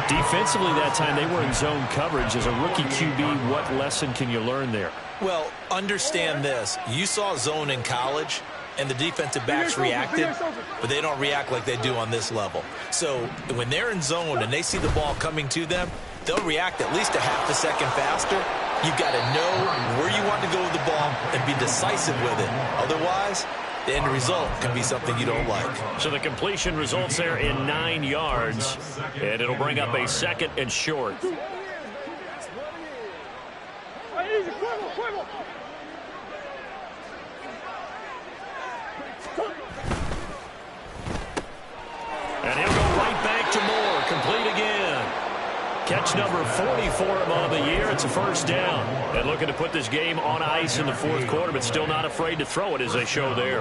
Speaker 1: Defensively that time, they were in zone coverage. As a rookie QB, what lesson can you learn there?
Speaker 3: Well, understand this. You saw zone in college, and the defensive backs reacted, but they don't react like they do on this level. So when they're in zone and they see the ball coming to them, they'll react at least a half a second faster. You've got to know where you want to go with the ball and be decisive with it. Otherwise, the end result can be something you don't like.
Speaker 1: So the completion results there in 9 yards, and it'll bring up a 2nd and short. And he'll go right back to Moore. Complete again.
Speaker 7: That's number 40 for him on the year. It's a first down. And looking to put this game on ice in the fourth quarter, but still not afraid to throw it as they show there.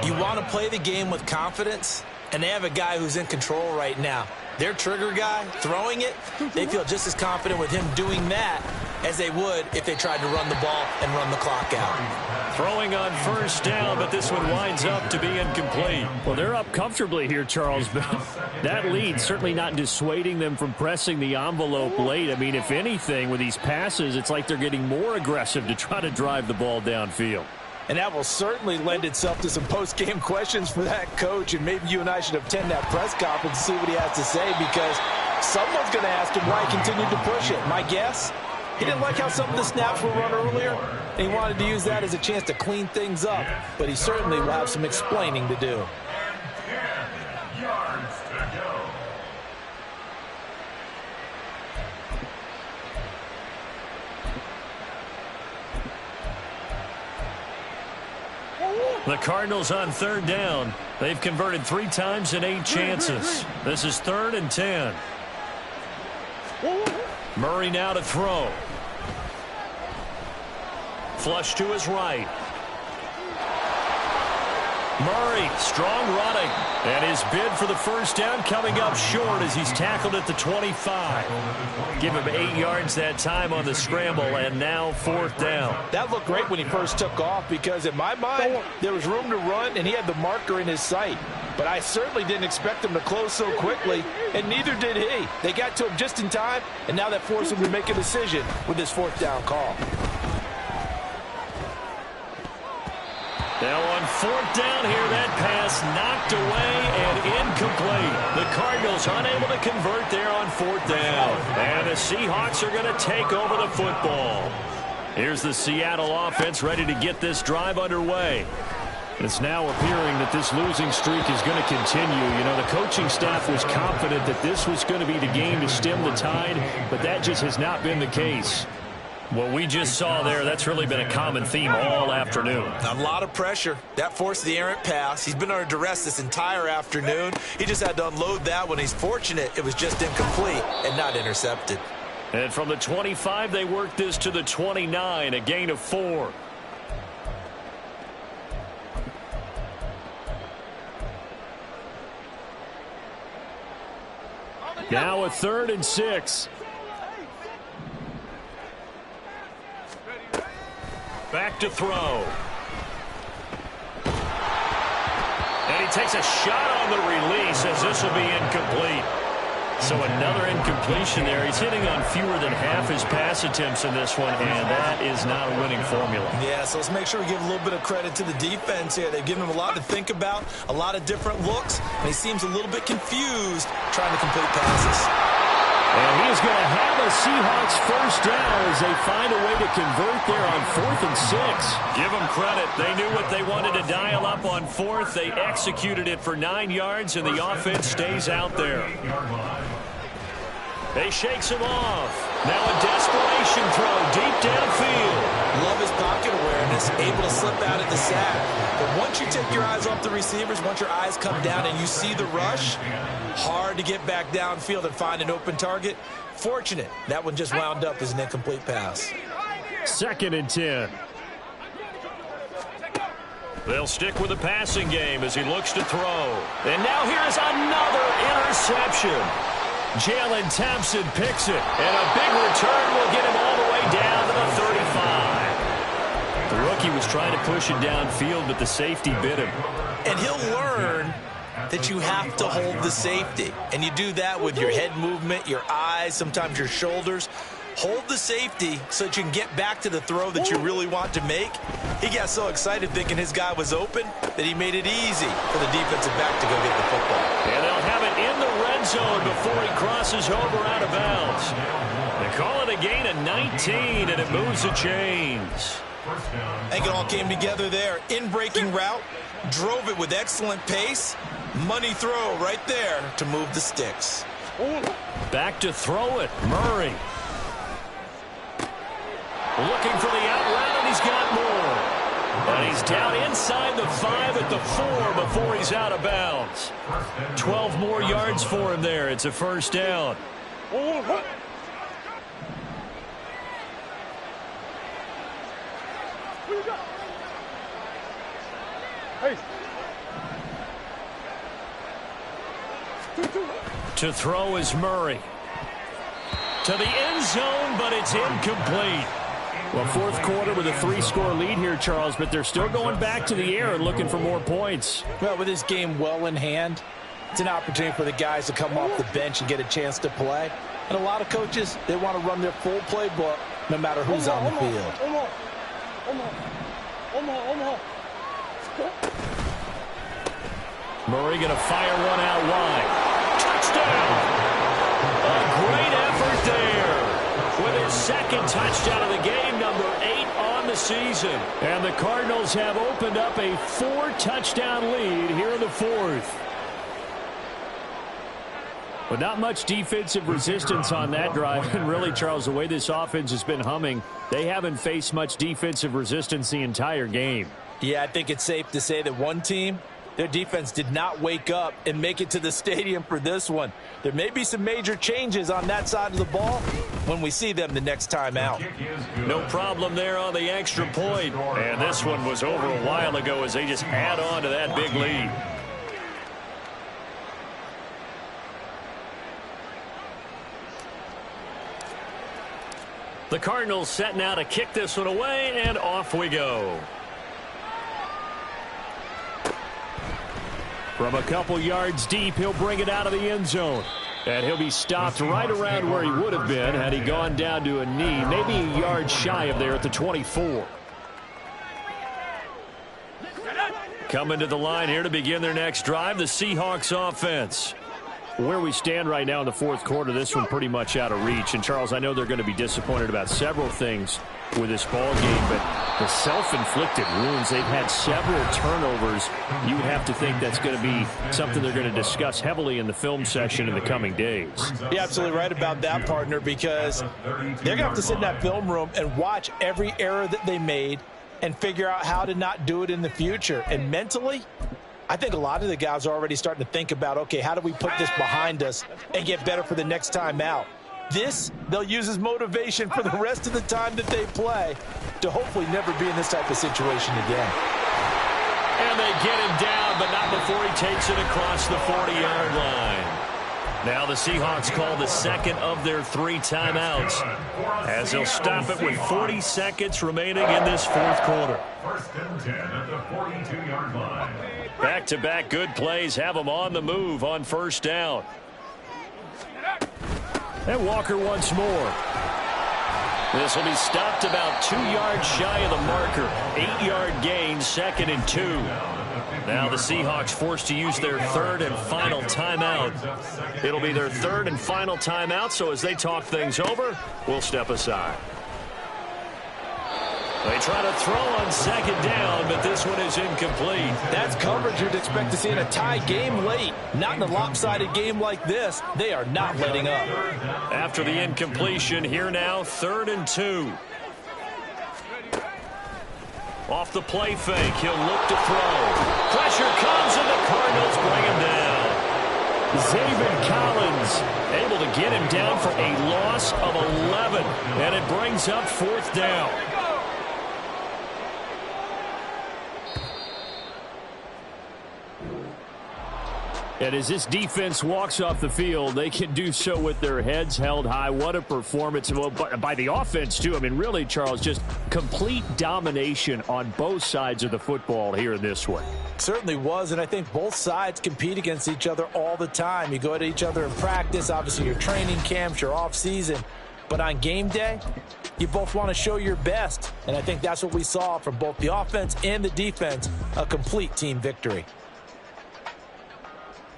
Speaker 3: You want to play the game with confidence, and they have a guy who's in control right now. Their trigger guy, throwing it, they feel just as confident with him doing that as they would if they tried to run the ball and run the clock out.
Speaker 7: Throwing on first down, but this one winds up to be incomplete.
Speaker 1: Well, they're up comfortably here, Charles, but that lead certainly not dissuading them from pressing the envelope late. I mean, if anything, with these passes, it's like they're getting more aggressive to try to drive the ball downfield.
Speaker 2: And that will certainly lend itself to some post-game questions for that coach, and maybe you and I should attend that press conference and see what he has to say, because someone's going to ask him why he continued to push it. My guess, he didn't like how some of the snaps were run earlier, and he wanted to use that as a chance to clean things up, but he certainly will have some explaining to do.
Speaker 5: 10 yards to go.
Speaker 7: The Cardinals on third down. They've converted 3 times in 8 chances. This is 3rd and 10. Murray now to throw. Flush to his right. Murray, strong running. And his bid for the first down coming up short as he's tackled at the 25. Give him 8 yards that time on the scramble, and now 4th down.
Speaker 2: That looked great when he first took off, because in my mind, there was room to run, and he had the marker in his sight. But I certainly didn't expect him to close so quickly, and neither did he. They got to him just in time, and now that forced him to make a decision with this 4th down call.
Speaker 7: Now on 4th down here, that pass knocked away and incomplete. The Cardinals unable to convert there on 4th down. And the Seahawks are going to take over the football. Here's the Seattle offense ready to get this drive underway. It's now appearing that this losing streak is going to continue. You know, the coaching staff was confident that this was going to be the game to stem the tide, but that just has not been the case. What we just saw there, that's really been a common theme all afternoon.
Speaker 3: A lot of pressure. That forced the errant pass. He's been under duress this entire afternoon. He just had to unload that one. He's fortunate it was just incomplete and not intercepted.
Speaker 7: And from the 25, they worked this to the 29, a gain of 4.
Speaker 1: Now a 3rd and 6.
Speaker 7: Back to throw. And he takes a shot on the release as this will be incomplete. So another incompletion there. He's hitting on fewer than half his pass attempts in this one, and that is not a winning formula.
Speaker 3: Yeah, so let's make sure we give a little bit of credit to the defense here. They've given him a lot to think about, a lot of different looks, and he seems a little bit confused trying to complete passes.
Speaker 1: And he is going to have a Seahawks first down as they find a way to convert there on 4th and 6.
Speaker 7: Give them credit. They knew what they wanted to dial up on 4th. They executed it for 9 yards, and the offense stays out there. They shakes him off. Now a desperation throw deep downfield.
Speaker 3: Love his pocket awareness, able to slip out at the sack. But once you take your eyes off the receivers, once your eyes come down and you see the rush, hard to get back downfield and find an open target. Fortunate, that one just wound up as an incomplete pass.
Speaker 1: 2nd and 10.
Speaker 7: They'll stick with the passing game as he looks to throw. And now here's another interception. Jalen Thompson picks it, and a big return will get him all the way down to the 35.
Speaker 1: The rookie was trying to push it downfield, but the safety bit him.
Speaker 3: And he'll learn that you have to hold the safety. And you do that with your head movement, your eyes, sometimes your shoulders. Hold the safety so that you can get back to the throw that you really want to make. He got so excited thinking his guy was open that he made it easy for the defensive back to go get the football.
Speaker 7: And they'll have it in the red zone before he crosses over out of bounds. They call it a gain of 19, and it moves the chains.
Speaker 3: I think it all came together there. In-breaking route, drove it with excellent pace. Money throw right there to move the sticks.
Speaker 7: Back to throw it, Murray. Looking for the out route, and he's got more. And he's down inside the 5 at the 4 before he's out of bounds. 12 more yards for him there. It's a first down.
Speaker 1: To throw is Murray. To the end zone, but it's incomplete.
Speaker 7: Well, fourth quarter with a 3-score lead here, Charles, but they're still going back to the air and looking for more points.
Speaker 4: Well, with this game well in hand, it's an opportunity for the guys to come off the bench and get a chance to play. And a lot of coaches, they want to run their full playbook no matter who's on the field.
Speaker 1: Murray going to fire one out wide. Touchdown! A great effort there. With his second touchdown of the game, number 8 on the season. And the Cardinals have opened up a 4-touchdown lead here in the fourth. But not much defensive resistance on that drive. And really, Charles, the way this offense has been humming, they haven't faced much defensive resistance the entire game.
Speaker 4: Yeah, I think it's safe to say that one team, their defense did not wake up and make it to the stadium for this one. There may be some major changes on that side of the ball when we see them the next time out.
Speaker 1: No problem there on the extra point. And this one was over a while ago as they just add on to that big lead. The Cardinals set now to kick this one away, and off we go. From a couple yards deep, he'll bring it out of the end zone. And he'll be stopped right around where he would have been had he gone down to a knee, maybe a yard shy of there at the 24. Coming to the line here to begin their next drive, the Seahawks offense. Where we stand right now in the fourth quarter, this one pretty much out of reach. And, Charles, I know they're going to be disappointed about several things with this ball game, but the self-inflicted wounds, they've had several turnovers. You would have to think that's going to be something they're going to discuss heavily in the film session in the coming days.
Speaker 4: You're absolutely right about that, partner, because they're going to have to sit in that film room and watch every error that they made and figure out how to not do it in the future. And mentally, I think a lot of the guys are already starting to think about, okay, how do we put this behind us and get better for the next time out? This, they'll use as motivation for the rest of the time that they play to hopefully never be in this type of situation again.
Speaker 1: And they get him down, but not before he takes it across the 40-yard line. Now the Seahawks call the second of their 3 timeouts as they'll stop it with 40 seconds remaining in this fourth quarter.
Speaker 5: First and 10 at the 42-yard line.
Speaker 1: Back-to-back good plays have them on the move on first down. And Walker once more. This will be stopped about 2 yards shy of the marker. 8-yard gain, 2nd and 2. Now the Seahawks forced to use their third and final timeout. It'll be their third and final timeout, so as they talk things over, we'll step aside. They try to throw on second down, but this one is incomplete.
Speaker 4: That's coverage you'd expect to see in a tie game late. Not in a lopsided game like this. They are not letting up.
Speaker 1: After the incompletion, here now, 3rd and 2. Off the play fake, he'll look to throw. Pressure comes, and the Cardinals bring him down. Zaven Collins able to get him down for a loss of 11, and it brings up 4th down. And as this defense walks off the field, they can do so with their heads held high. What a performance by the offense, too. I mean, really, Charles, just complete domination on both sides of the football here in this one.
Speaker 4: Certainly was, and I think both sides compete against each other all the time. You go at each other in practice, obviously your training camps, your off-season. But on game day, you both want to show your best. And I think that's what we saw from both the offense and the defense, a complete team victory.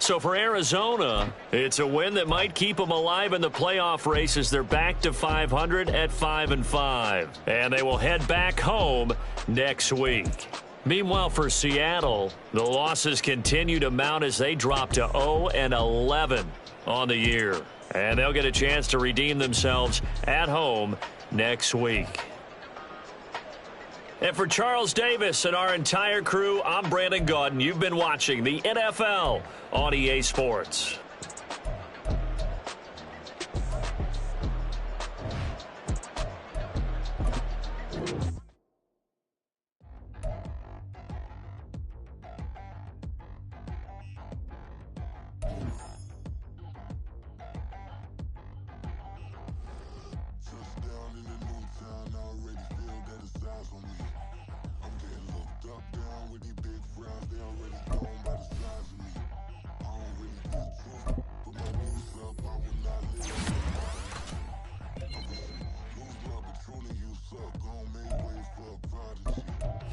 Speaker 1: So for Arizona, it's a win that might keep them alive in the playoff race as they're back to 500 at 5-5. And they will head back home next week. Meanwhile, for Seattle, the losses continue to mount as they drop to 0-11 on the year. And they'll get a chance to redeem themselves at home next week. And for Charles Davis and our entire crew, I'm Brandon Gaudin. You've been watching the NFL on EA Sports.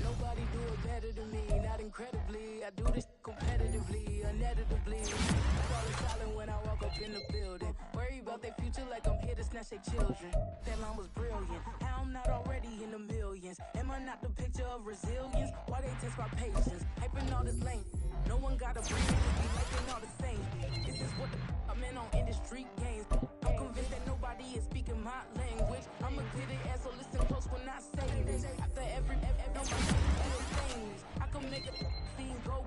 Speaker 8: Nobody do it better than me, not incredibly. I do this competitively, uneditably. Falling silent when I walk up in the building. Worry about their future like I'm here to snatch their children. That line was brilliant. How I'm not already in the millions. Am I not the picture of resilience? Why they test my patience? Hyping all this lane. No one got a brand, just be liking all the same. This is what the I'm in on industry games. I'm convinced that nobody is speaking my language. I'ma get it, and so listen close when I say this. After every things, I can make a scene go.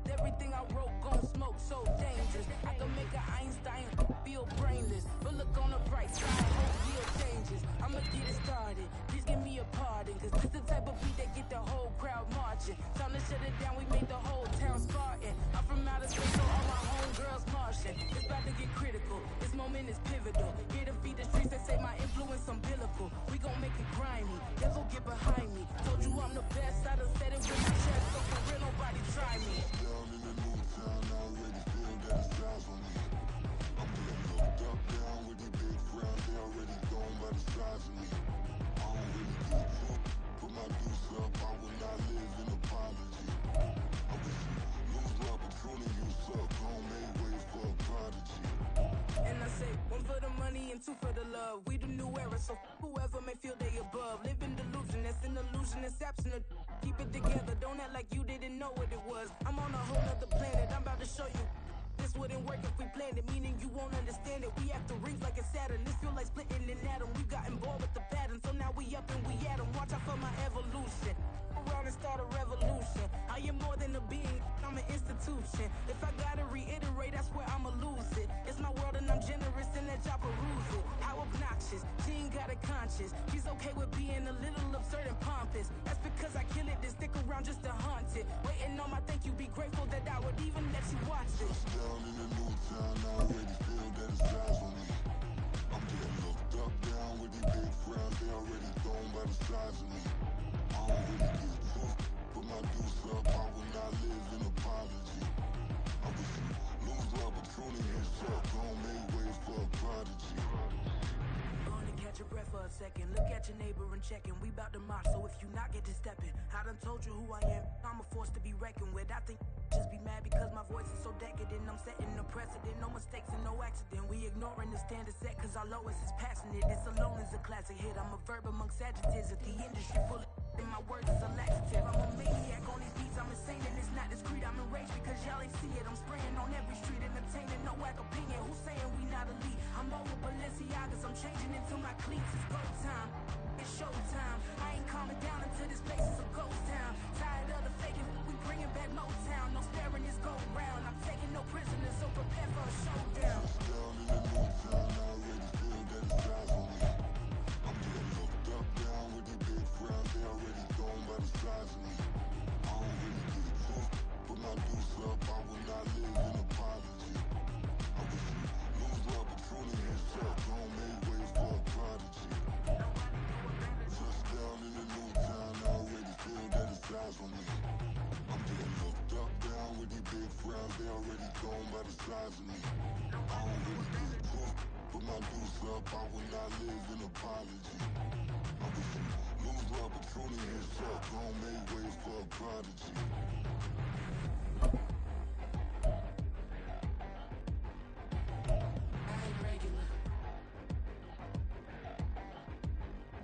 Speaker 8: Everything I wrote gon' smoke, so dangerous. I can make an Einstein feel brainless, but look on the bright side, hope yield changes. I'ma get it started, please give me a pardon, cause this the type of beat that get the whole crowd marching. Time to shut it down, we made the whole town Spartan. I'm from outer space, so all my homegirls Martian. It's about to get critical, this moment is pivotal. Here to feed the streets that say my influence umbilical. We gon' make it grimy, devil get behind me. Told you I'm the best, I done said it with my chest, so for real nobody try me. And I say, one for the money and two for the love. We the new era, so whoever may feel they above. Live in delusion, that's an illusion, it's absent. Keep it together, don't act like you didn't know what it was. I'm on a whole nother planet, I'm about to show you. This wouldn't work if we planned it, meaning you won't understand it. We have to rings like a Saturn, this feel like splitting an atom. We got involved with the pattern, so now we up and we at 'em. Watch out for my evolution. Around and start a revolution. I am more than a being, I'm an institution. If I gotta reiterate, that's where I'ma lose it. It's my world and I'm generous and that y'all peruse it. How obnoxious, she ain't got a conscience. She's okay with being a little absurd and pompous. That's because I kill it, then stick around just to haunt it. Waiting on my thank you, be grateful that I would even let you watch this.
Speaker 9: Down in the new town, I already feel that it's eyes on me. I'm getting looked up, down with these big frowns, they already thrown by the size of me. I don't really get tough, put my deuce up, I will not live in apology. I wish you lose the opportunity, suck, gon' make way for a prodigy.
Speaker 8: Gonna catch your breath for a second. Look at your neighbor and checking. We bout to march, so if you not get to stepping. I done told you who I am. I'm a force to be reckoned with. I think just be mad because my voice is so decadent. I'm setting the precedent. No mistakes and no accident. We ignoring the standard set cause our lowest is passionate. This alone is a classic hit. I'm a verb amongst adjectives. If the industry full of and my words is a laxative. I'm a maniac on these beats. I'm insane and it's not discreet. I'm enraged because y'all ain't see it. I'm spraying on every street, entertaining no whack opinion. Who's saying we not elite? I'm over Balenciagas. I'm changing into my cleats. It's go time. It's showtime. I ain't calming down until this place is a ghost town. Tired of the faking. We bringing back Motown. No staring this go round. I'm taking no prisoners, so prepare for a showdown.
Speaker 9: Down in the new town, I already feel that it's eyes on me. I'm getting looked up, down with these big frowns, they already thrown by the size of me. I don't really get tough, put my deuce up, I will not live in apology. I wish you lose the opportunity, suck, gon' make way for a prodigy. Just down in the new town, I already feel that it's eyes on me. I'm getting looked up, down with these big frowns, they already thrown by the size of me. I don't really get tough, put my deuce up, I will not live in apology. I wish you lose the opportunity, suck, gon' make way for a prodigy.
Speaker 8: I ain't regular.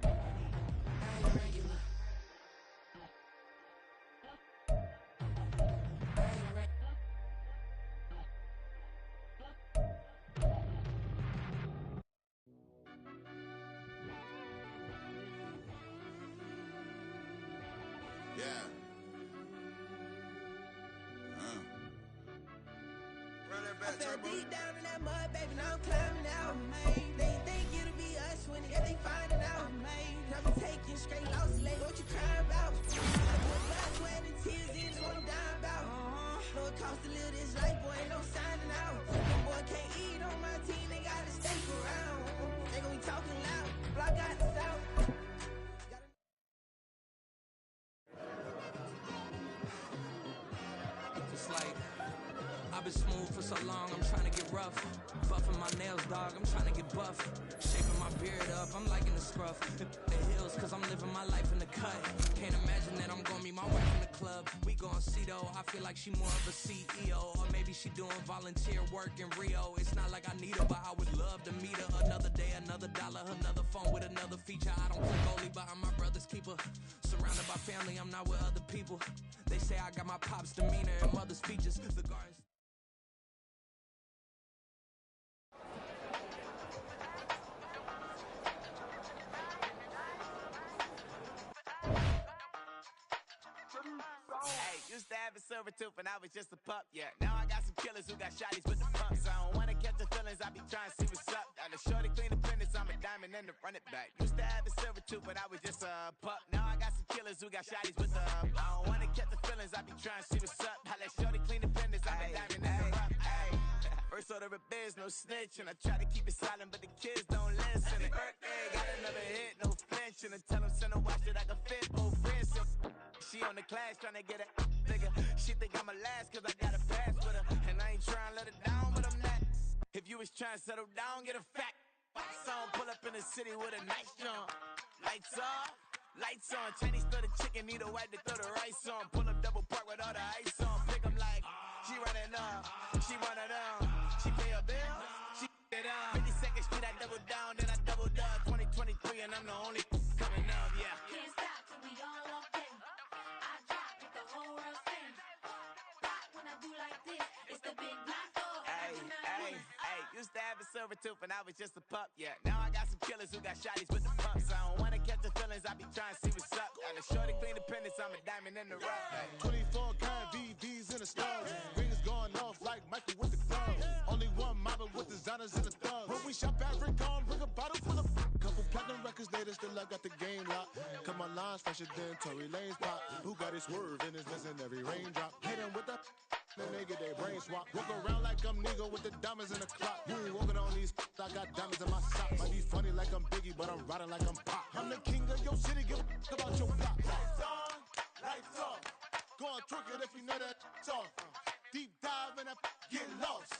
Speaker 8: I ain't regular. I ain't regular.
Speaker 9: Yeah. Run that back,
Speaker 10: I fell
Speaker 9: Turbo.
Speaker 10: deep down in that mud, baby, now I'm climbing out. They think it'll be us when they finding out. I've been taking straight loss, late, what you crying about? I put blood, sweat, and tears in, it's what I'm dying about. Know it costs to live this life, boy, ain't no signing out. The boy can't eat on my team, they gotta stay around. They gon' be talking loud, block out the south.
Speaker 8: I've been smooth for so long, I'm trying to get rough. Buffing my nails, dog, I'm trying to get buff. Shaping my beard up, I'm liking the scruff. The hills, cause I'm living my life in the cut. Can't imagine that I'm gonna meet my wife in the club. We gon' see though, I feel like she more of a CEO. Or maybe she doing volunteer work in Rio. It's not like I need her, but I would love to meet her. Another day, another dollar, another phone with another feature. I don't click only, but I'm my brother's keeper. Surrounded by family, I'm not with other people. They say I got my pop's demeanor and mother's features. The gardens.
Speaker 11: Hey, used to have a silver tooth when I was just a pup, yeah. Now I got some killers who got shotties with the pumps. I don't wanna catch the feelings, I be trying to see what's up. Got a shorty clean the fitness, I'm a diamond and to run it back. Used to have a silver tooth when I was just a pup. Now I got some killers who got shotties with the I don't wanna catch the feelings, I be trying to see what's up. I let shorty clean the fitness, I'm a diamond and to run it. First order of biz, no snitch, and I try to keep it silent, but the kids don't listen. Birthday, got another hit, no flinch, and I tell them send a watch that I can fit both wrists. She on the class trying to get it bigger. She think I'm a last cause I got a pass with her. And I ain't trying to let it down, but I'm not. If you was trying to settle down, get a fact. Song pull up in the city with a nice jump. Lights off, lights on. Chinese throw the chicken, need a wipe to throw the rice on. Pull up double park with all the ice on. Pick 'em like, she running up, she running down. She pay her bill, she it up. 52nd Street, I double down, then I doubled up. 2023 and I'm the only coming up, yeah.
Speaker 12: Can't stop till we all walk in. I drop it, the whole world sings. Rock when I do like this, it's the big black dog.
Speaker 11: Hey, used to have a silver tooth when I was just a pup, yeah. Now I got some killers who got shotties with the pumps. I don't wanna catch the feelings, I be trying to see what's up. Got a shorty clean the pendants, I'm a diamond in the rough. Hey.
Speaker 13: 24 karat VVs in the stars. Rings going off like Michael with the gloves. Only one mobbing with designers in the thugs. When we shop at Rick on, bring a bottle full of couple platinum records later, still I got the game locked. Cut my lines fresher than Tory Lane's pop. Who got his swerve and is missing every raindrop. Hit him with the then they get their brain swap. Walk around like I'm Nego with the diamonds in the clock. You ain't walking on these, I got diamonds in my sock. Might be funny like I'm Biggie, but I'm riding like I'm Pop. I'm the king of your city, give a about your block. Lights on, lights off. Go on, twerk it if you know that off. Deep dive and that get lost.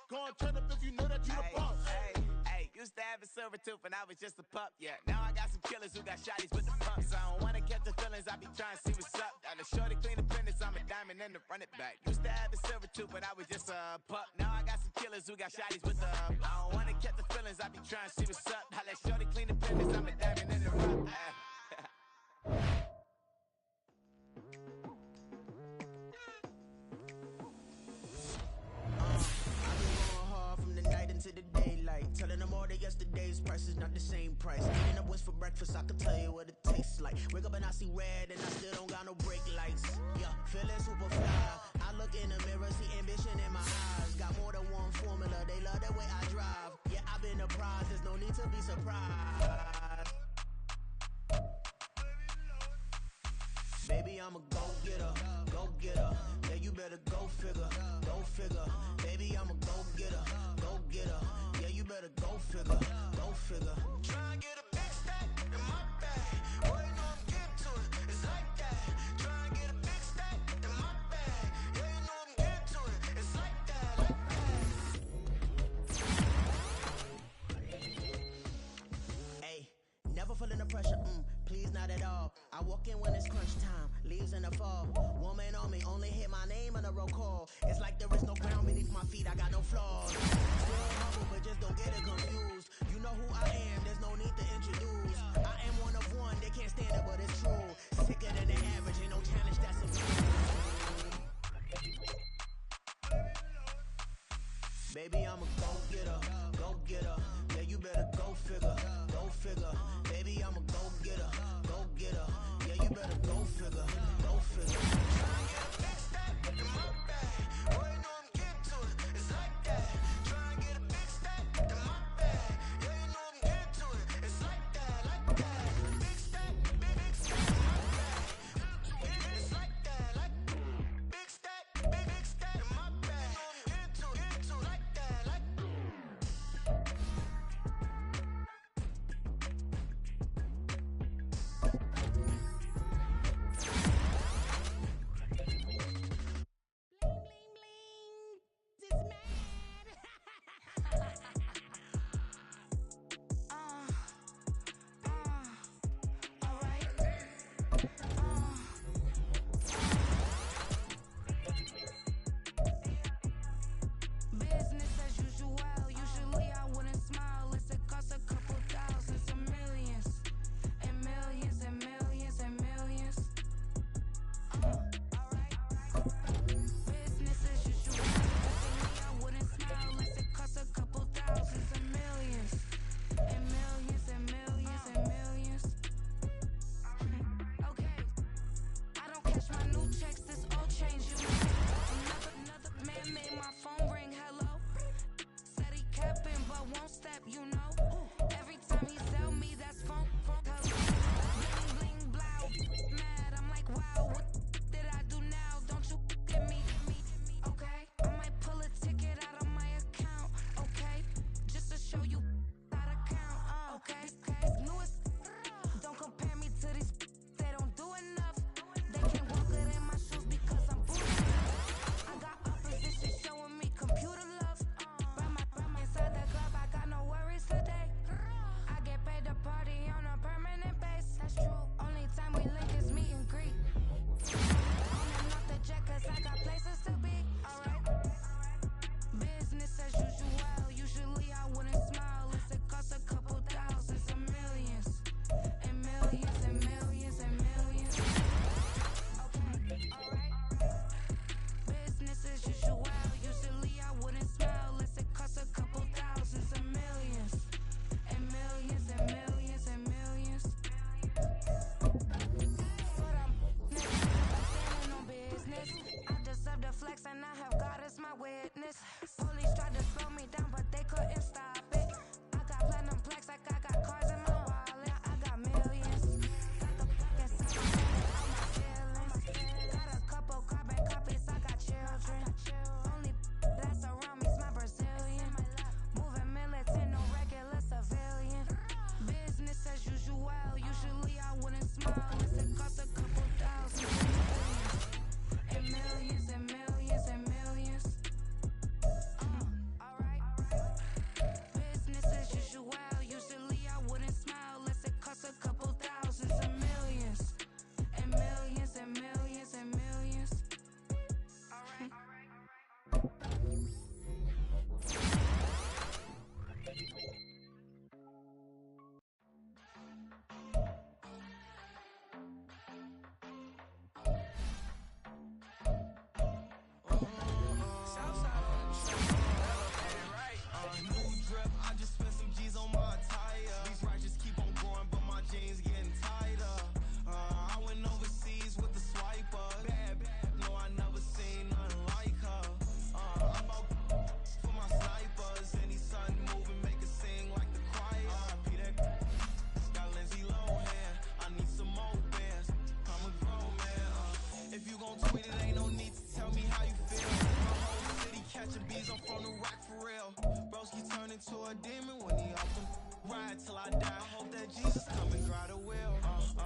Speaker 13: Go on, turn up if you know that you the boss.
Speaker 11: Hey, used to have a silver tooth when I was just a pup, yeah. Now I got some killers who got shotties with the pumps. I don't wanna catch the feelings, I be trying to see what's up. Got a shorty clean the pendants, I'm a diamond and to run it back. Used to have a silver tooth when I was just a pup. Now I got some killers who got shotties with the I don't wanna catch the feelings, I be trying to see what's up. I let shorty clean the pendants, I'm a diamond and to run it.
Speaker 10: Into the daylight, telling them all that yesterday's price is not the same price. Eating up what's for breakfast, I can tell you what it tastes like. Wake up and I see red, and I still don't got no brake lights. Yeah, feeling super fly. I look in the mirror, see ambition in my eyes. Got more than one formula, they love the way I drive. Yeah, I've been a prize, there's no need to be surprised. Baby, I'm a go-getter, go-getter. Yeah, you better go figure, go figure. Baby, I'm a go-getter, go-getter. Yeah, you better go figure, go figure. Try and get a big stack in my bag. Boy, you know I'm getting to it, it's like that. Try and get a big stack in my bag. Yeah, you know I'm getting to it, it's like that, Hey, never feeling the pressure, please not at all. I walk in when it's crunch time, leaves in the fall. Woman on me, only hit my name on a roll call. It's like there is no ground beneath my feet, I got no flaws. Still humble, but just don't get it confused. You know who I am, there's no need to introduce. I am one of one, they can't stand it, but it's true. Sicker than the average, ain't no challenge that's a Baby, I'm a go-getter, go-getter. Yeah, you better go figure, go figure. Baby, I'm a go-getter, go-getter. Yeah, you better go figure, go figure. Try and get a big stack in my bag. Boy, you know I'm getting to it, it's like that. Try and get a big stack in my bag. Yeah, you know I'm getting to it, it's like that, like that. Big stack in my bag. It's like that, like big stack in my bag. You know I'm getting to it, like that, like
Speaker 14: catching bees, I'm from the rock for real. Broski turned into a demon when he off them. Ride till I die. I hope that Jesus come and grind a wheel.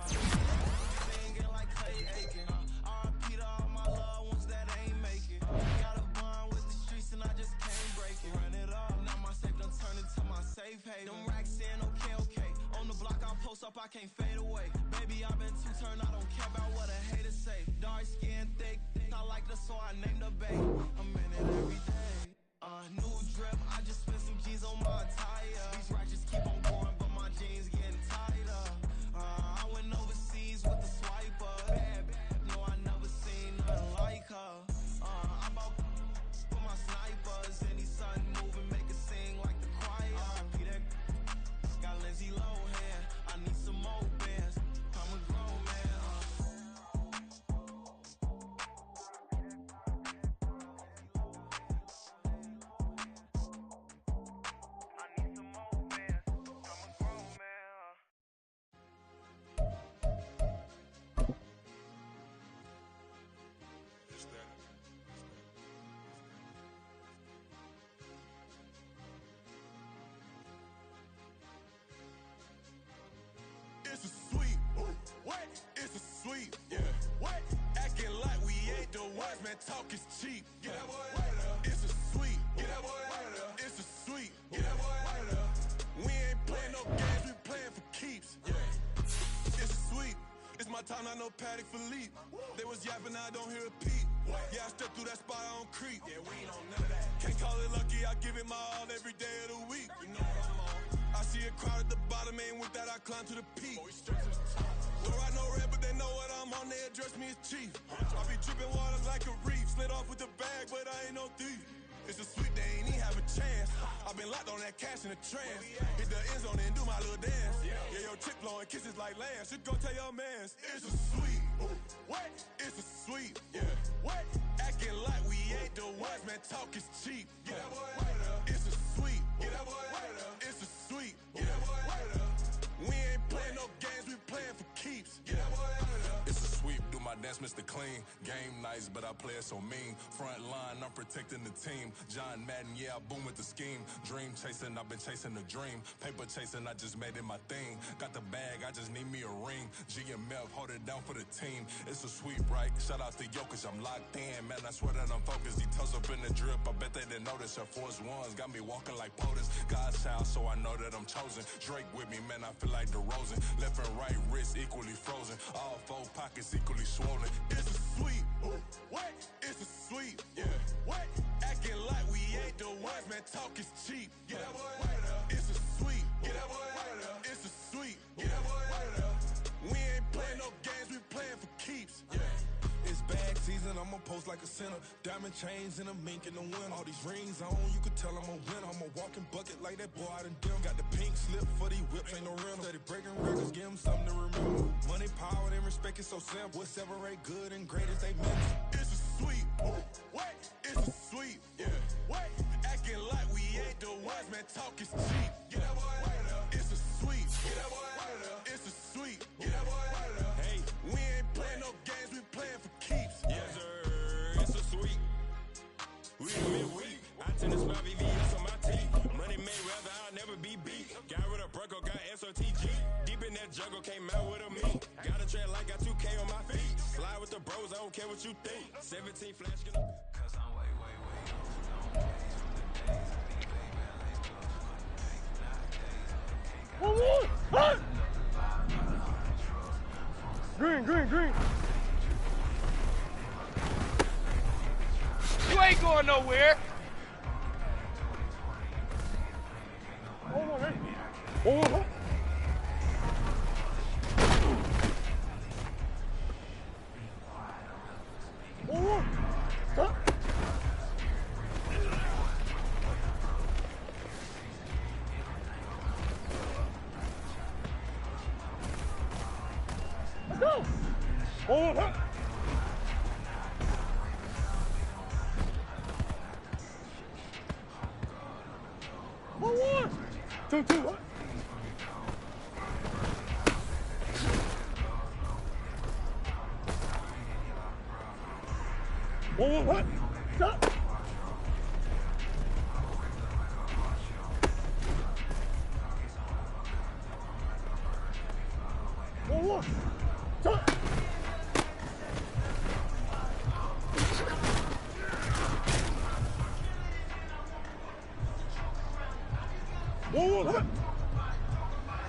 Speaker 14: Singing like Clay Aiken. R.I.P. to all my loved ones that ain't make it. Got a bond with the streets and I just can't break it. Run it up, now my safe done turned into my safe haven. Them racks in, okay. On the block I post up, I can't fade away. Baby, I've been too turned, I don't care about what a hater say. Dark skin, thick, I like the so I named the bay. I'm in it every day. New drip, I just spent some G's on my attire. These righteous keep on going, but my jeans getting tighter. I went overseas with the swiper. Bad, no, I never seen nothing like her. I bought for my snipers. Any sudden moving, make it sing like the choir. Peter got Lindsay Lohan. I need some more bands. I'm a grown man.
Speaker 13: It's a sweet. What? It's a sweet. Yeah. What? Acting like we ain't the ones, man. Talk is cheap. Get that boy out of there. It's a sweet. Get that boy out of there. It's a sweet. Get that boy out of there. We ain't playing no games, we playing for keeps. Yeah. It's a sweet. It's my time, not no Paddock Philippe. They was yapping, I don't hear a peep. Yeah, I step through that spot, I don't creep. Yeah, we ain't on none of that. Can't call it lucky, I give it my all every day of the week. You know what I'm on. I see a crowd at the bottom, ain't with that, I climb to the peak. Don't ride no red, but they know what I'm on, they address me as chief. I be dripping water like a reef, slid off with the bag, but I ain't no thief. It's a sweet, they ain't even have a chance. I been locked on that cash in a trance. Hit the end zone and do my little dance. Yeah, your chick blowing kisses like Lance. You go tell your mans. It's a sweet. What? It's a sweet. Yeah. What? Acting like we ain't the ones, man. Talk is cheap. Get that boy out of there. It's a sweet. Get that boy out of there. It's a sweet. Get that boy out of there. We ain't playing no games, we playing for keeps. Get that boy out of there.
Speaker 15: It's a sweep, do my dance, Mr. Clean. Game nice, but I play it so mean. Front line, I'm protecting the team. John Madden, yeah, I boom with the scheme. Dream chasing, I've been chasing the dream. Paper chasing, I just made it my thing. Got the bag, I just need me a ring. GMF, hold it down for the team. It's a sweep, right? Shout out to Jokic, I'm locked in. Man, I swear that I'm focused. He toes up in the drip, I bet they didn't notice. Her force ones got me walking like POTUS. God's child, so I know that I'm chosen. Drake with me, man, I feel like DeRozan. Left and right wrist equally frozen. All four pockets equally swollen.
Speaker 13: It's a sweet. What? It's a sweet. Yeah. What? Acting like we ain't the ones, man. Talk is cheap. Get that boy out of there. It's a sweet. Get that boy out of there. It's a sweet. Get that boy out of there. We ain't playing no games, we playing for keeps. Yeah.
Speaker 16: It's bag season, I'ma post like a center. Diamond chains and a mink in the wind. All these rings on, you could tell I'm a winner. I'm a walking bucket like that boy out in dim. Got the pink slip for these whips, ain't no rental. Steady breaking records, give them something to remember. Money, power, and respect is so simple. What separate good and great is they mental.
Speaker 13: It's a sweet. What? It's a sweet. Yeah. What? Acting like we ain't the ones, man. Talk is cheap. Get that boy out of there. It's a sweet. Get that boy out of there. It's a sweet. Get that boy out of there. Hey, we ain't playing no games, we playing for keeps.
Speaker 17: Yes, sir. It's a sweet. We in midweek. I tend to spell VVS on my teeth. Money made rather, I'll never be beat. Got rid of Bronco, got SOTG. Deep in that jungle, came out with a me. Got a tread like got 2K on my feet. Slide with the bros, I don't care what you think. 17 flash. Cause I'm way
Speaker 6: Green, green, green.
Speaker 18: You ain't going nowhere.
Speaker 6: Hold on, hey. Hold on. Hold on. Stop. Let's go. Hold on. One. 2, 2. What? One. What? Stop. 1-1, hut.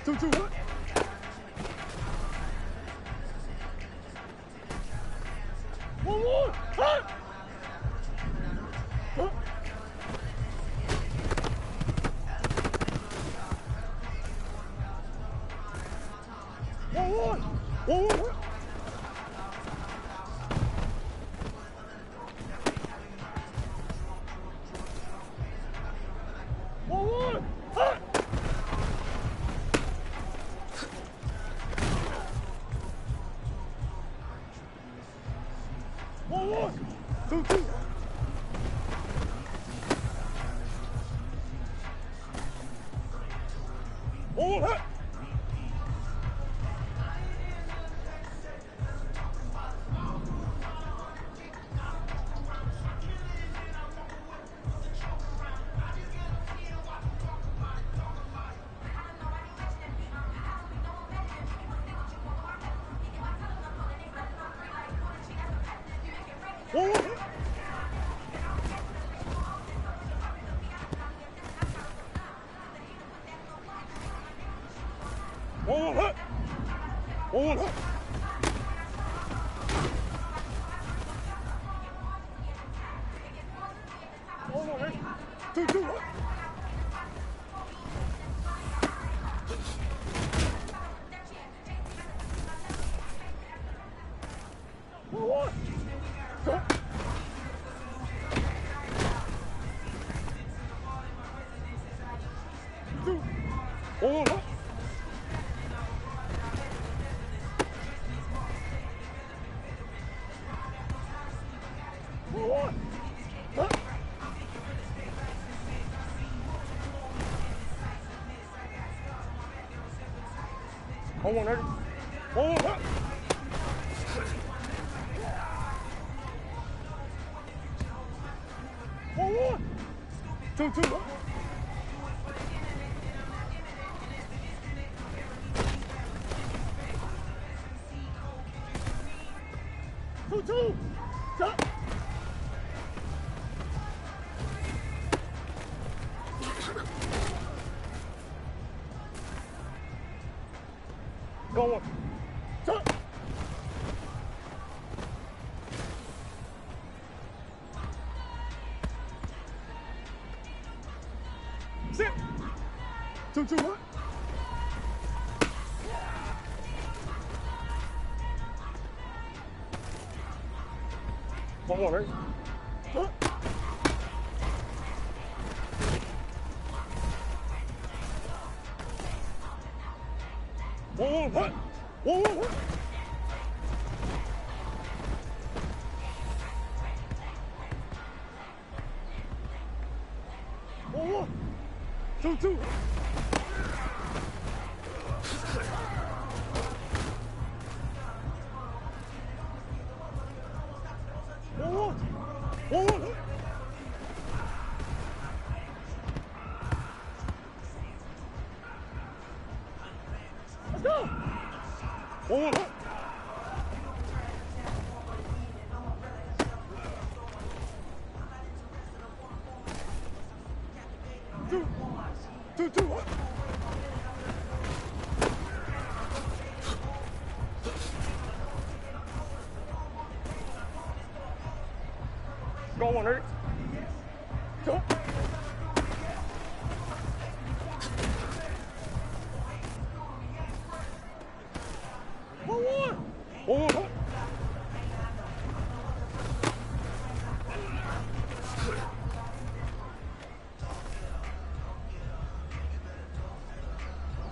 Speaker 6: 2-2, hut. 1-1, hut. Hut. 1-1, 1-1, hut. 1-1, hut. 1-1, 2-2. 1-1, hut. 1-1, hut. 1-1, hut. 1-1, hut. 1-1, hut. 2-2, hut. 1-1, hut. 2-2, 1-1, hut. 1-1, hut. 1-1, ready? 1-1, hut. 1-1, 2-2, hut. 2-2, hut. 1-1, hut. 6, 2-2, hut. 1-1, ready? Hut. 1-1, hut. 1-1, hut. 1-1, 2-2. 1-1, 1-1, hut. 1-1, hut. 2-2, hut. 1-1, ready? Go. 1-1, 1-1, hut.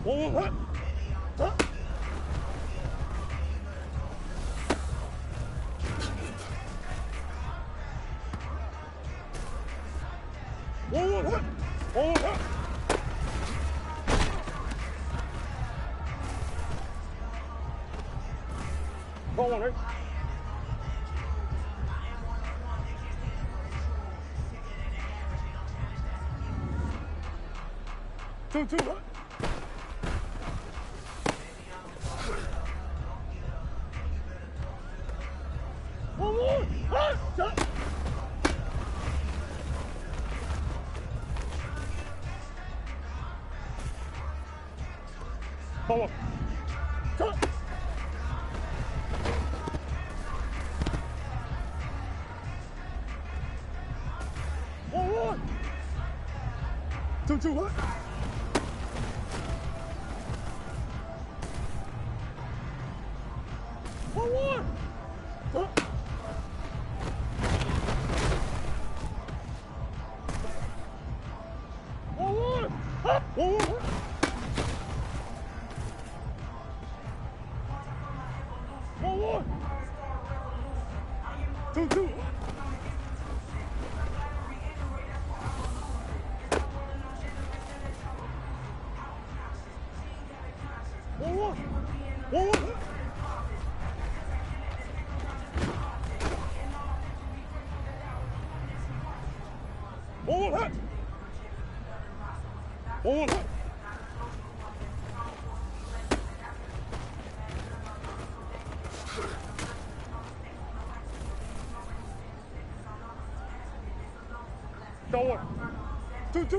Speaker 6: 1-1, hut. Hut. 1-1, hut. 1-1, hut. 1-1, ready? 2-2, hut. 1-1, hut. Hut. 1-1, Forward. Cut. 1-1. 2-2. What? 1-1. Cut. 1-1. Up. 1-1. 1-1. 2-2. 1-1. 1-1. 1-1. 1-1. 2-2.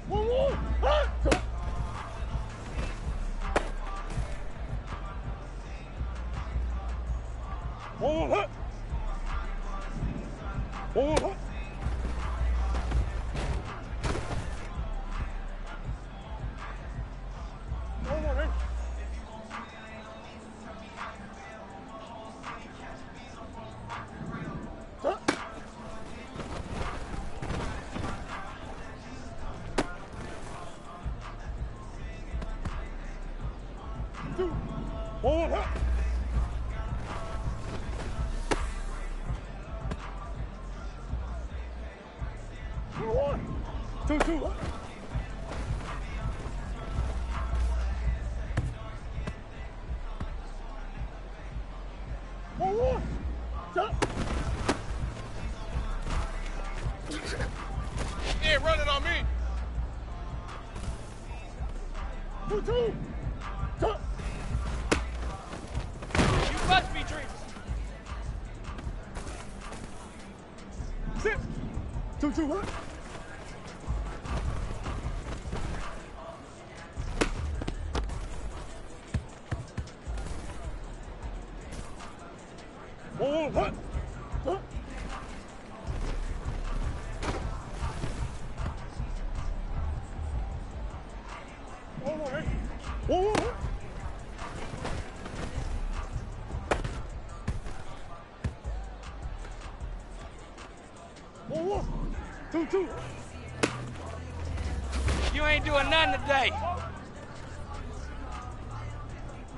Speaker 6: 1-1. 1-1. 1-1. 1-1. 1-1. 2-2. 1-1. Stop.
Speaker 16: He ain't running on me.
Speaker 6: 2-2. Stop.
Speaker 16: You must be dreaming.
Speaker 6: 6. 2-2. What? 1-1. Stop. 1-1. 1-1. 1-1. 2-2.
Speaker 16: You ain't doing nothing today.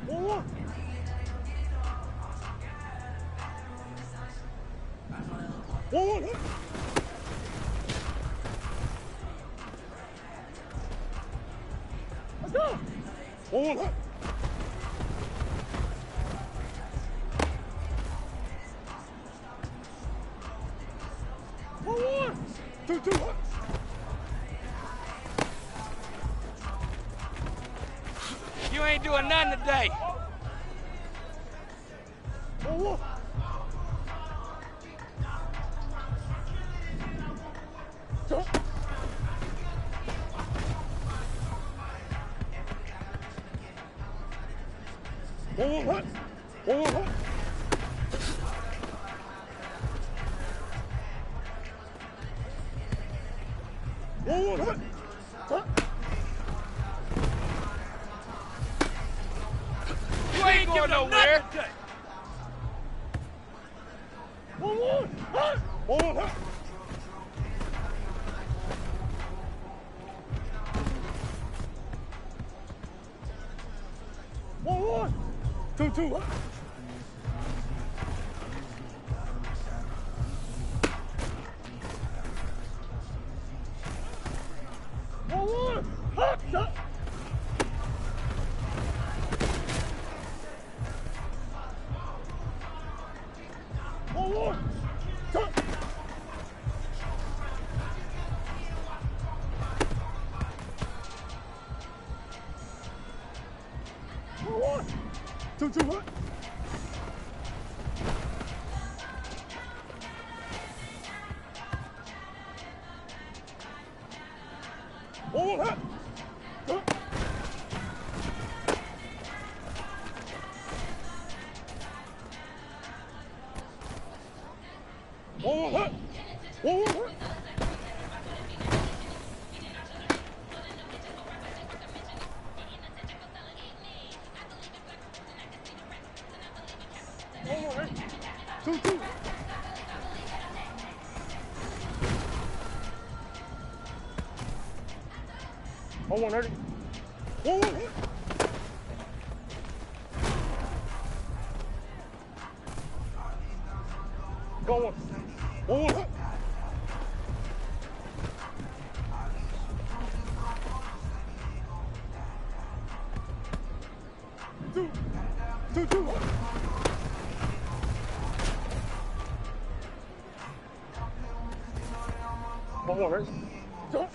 Speaker 6: 1-1. 1-1. Let's go. 1-1. 1-1. 2-2.
Speaker 16: You ain't doing nothing today.
Speaker 6: 1-1. 1-1. 1-1. 1-1.
Speaker 16: You ain't going nowhere.
Speaker 6: 1-1. 1-1. 1-1. 2-2. 1-1. Stop. 1-1. Stop. 1-1. 2-2. 1-1. Omaha. Two. Let's go. Two. Two. Don't worry. Go.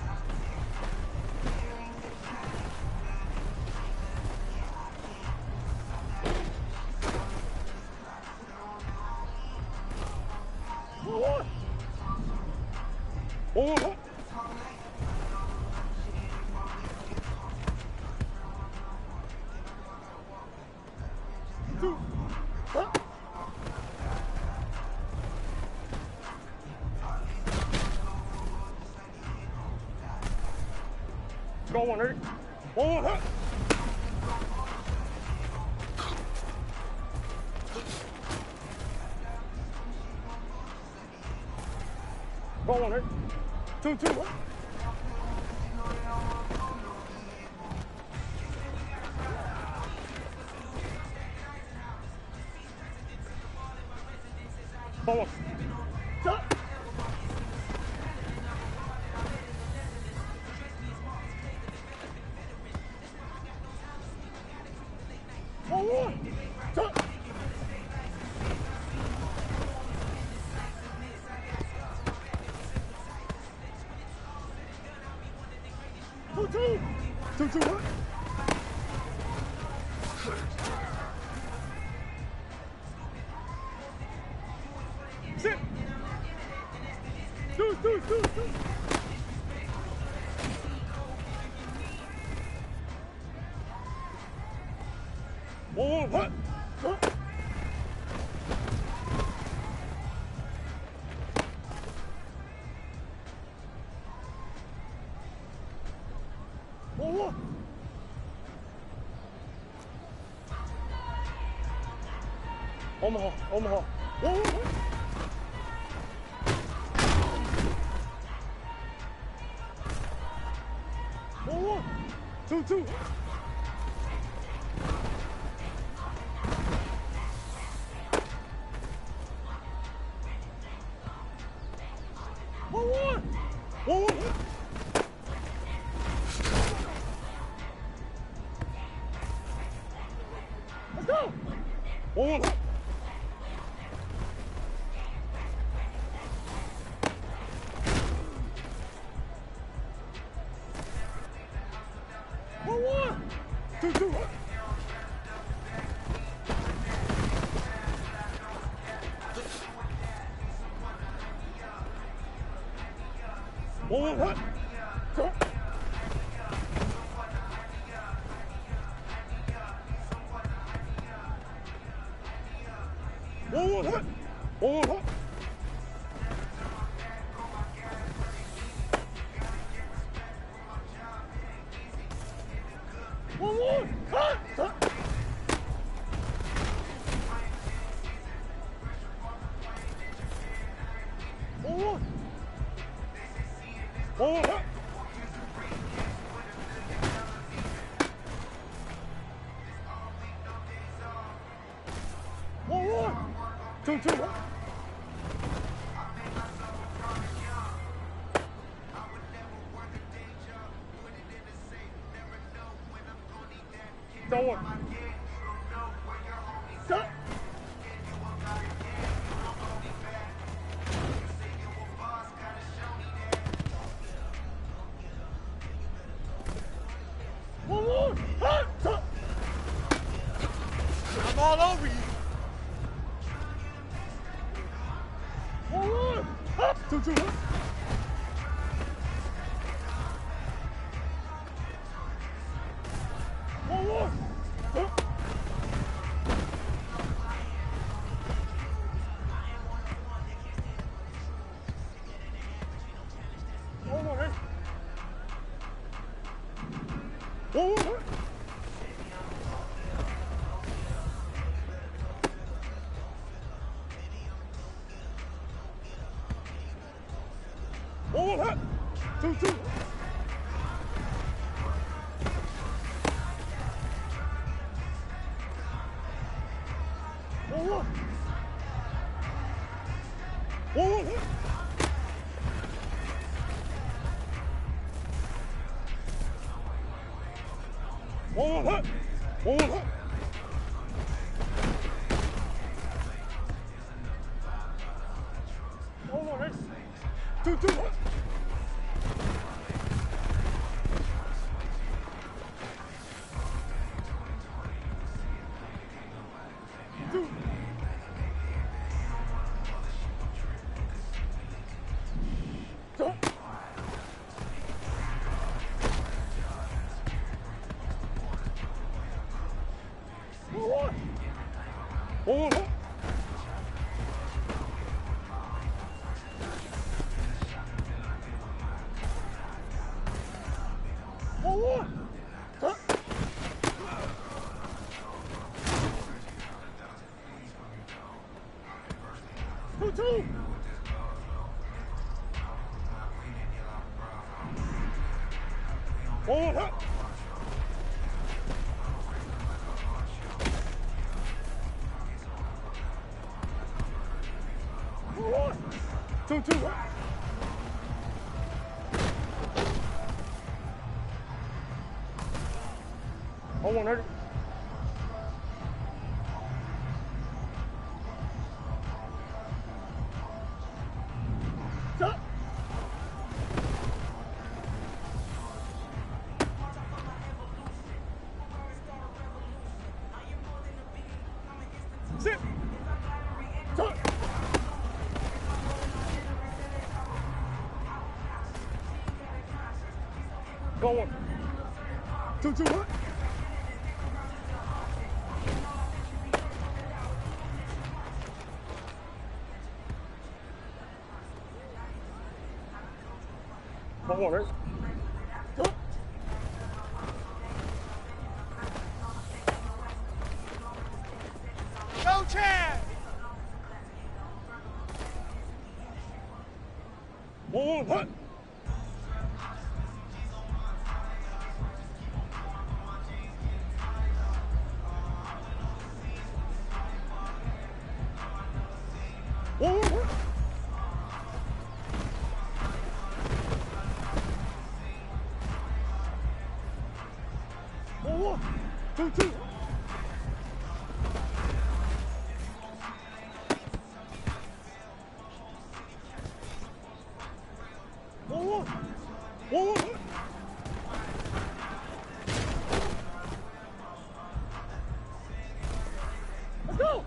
Speaker 6: One more. I'm all over you. One more. Two. 1 1 hit. 2 2. 1 1. 1 1 hit. 1 1 hit. 1 1 hit. 1 1 hit. 2 2 hit. 2. 2. 1 1 hit. 1 1 hit. 2 2. 1 1 hit. 1 1. 2 2 hit. 1 1 hit. 6. 1 1. 2 2 hit. 1 1 hit. 2.
Speaker 14: go Chad!
Speaker 6: 1 1 hit. 1 1 hit. 1 1. 2 2. 1 1. 1 1 hit. 'Let's go.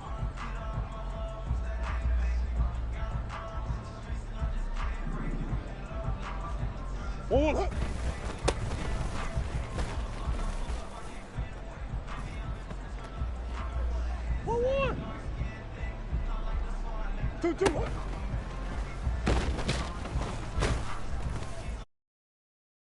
Speaker 6: 1 1 hit. 1 1. 2 2 hit.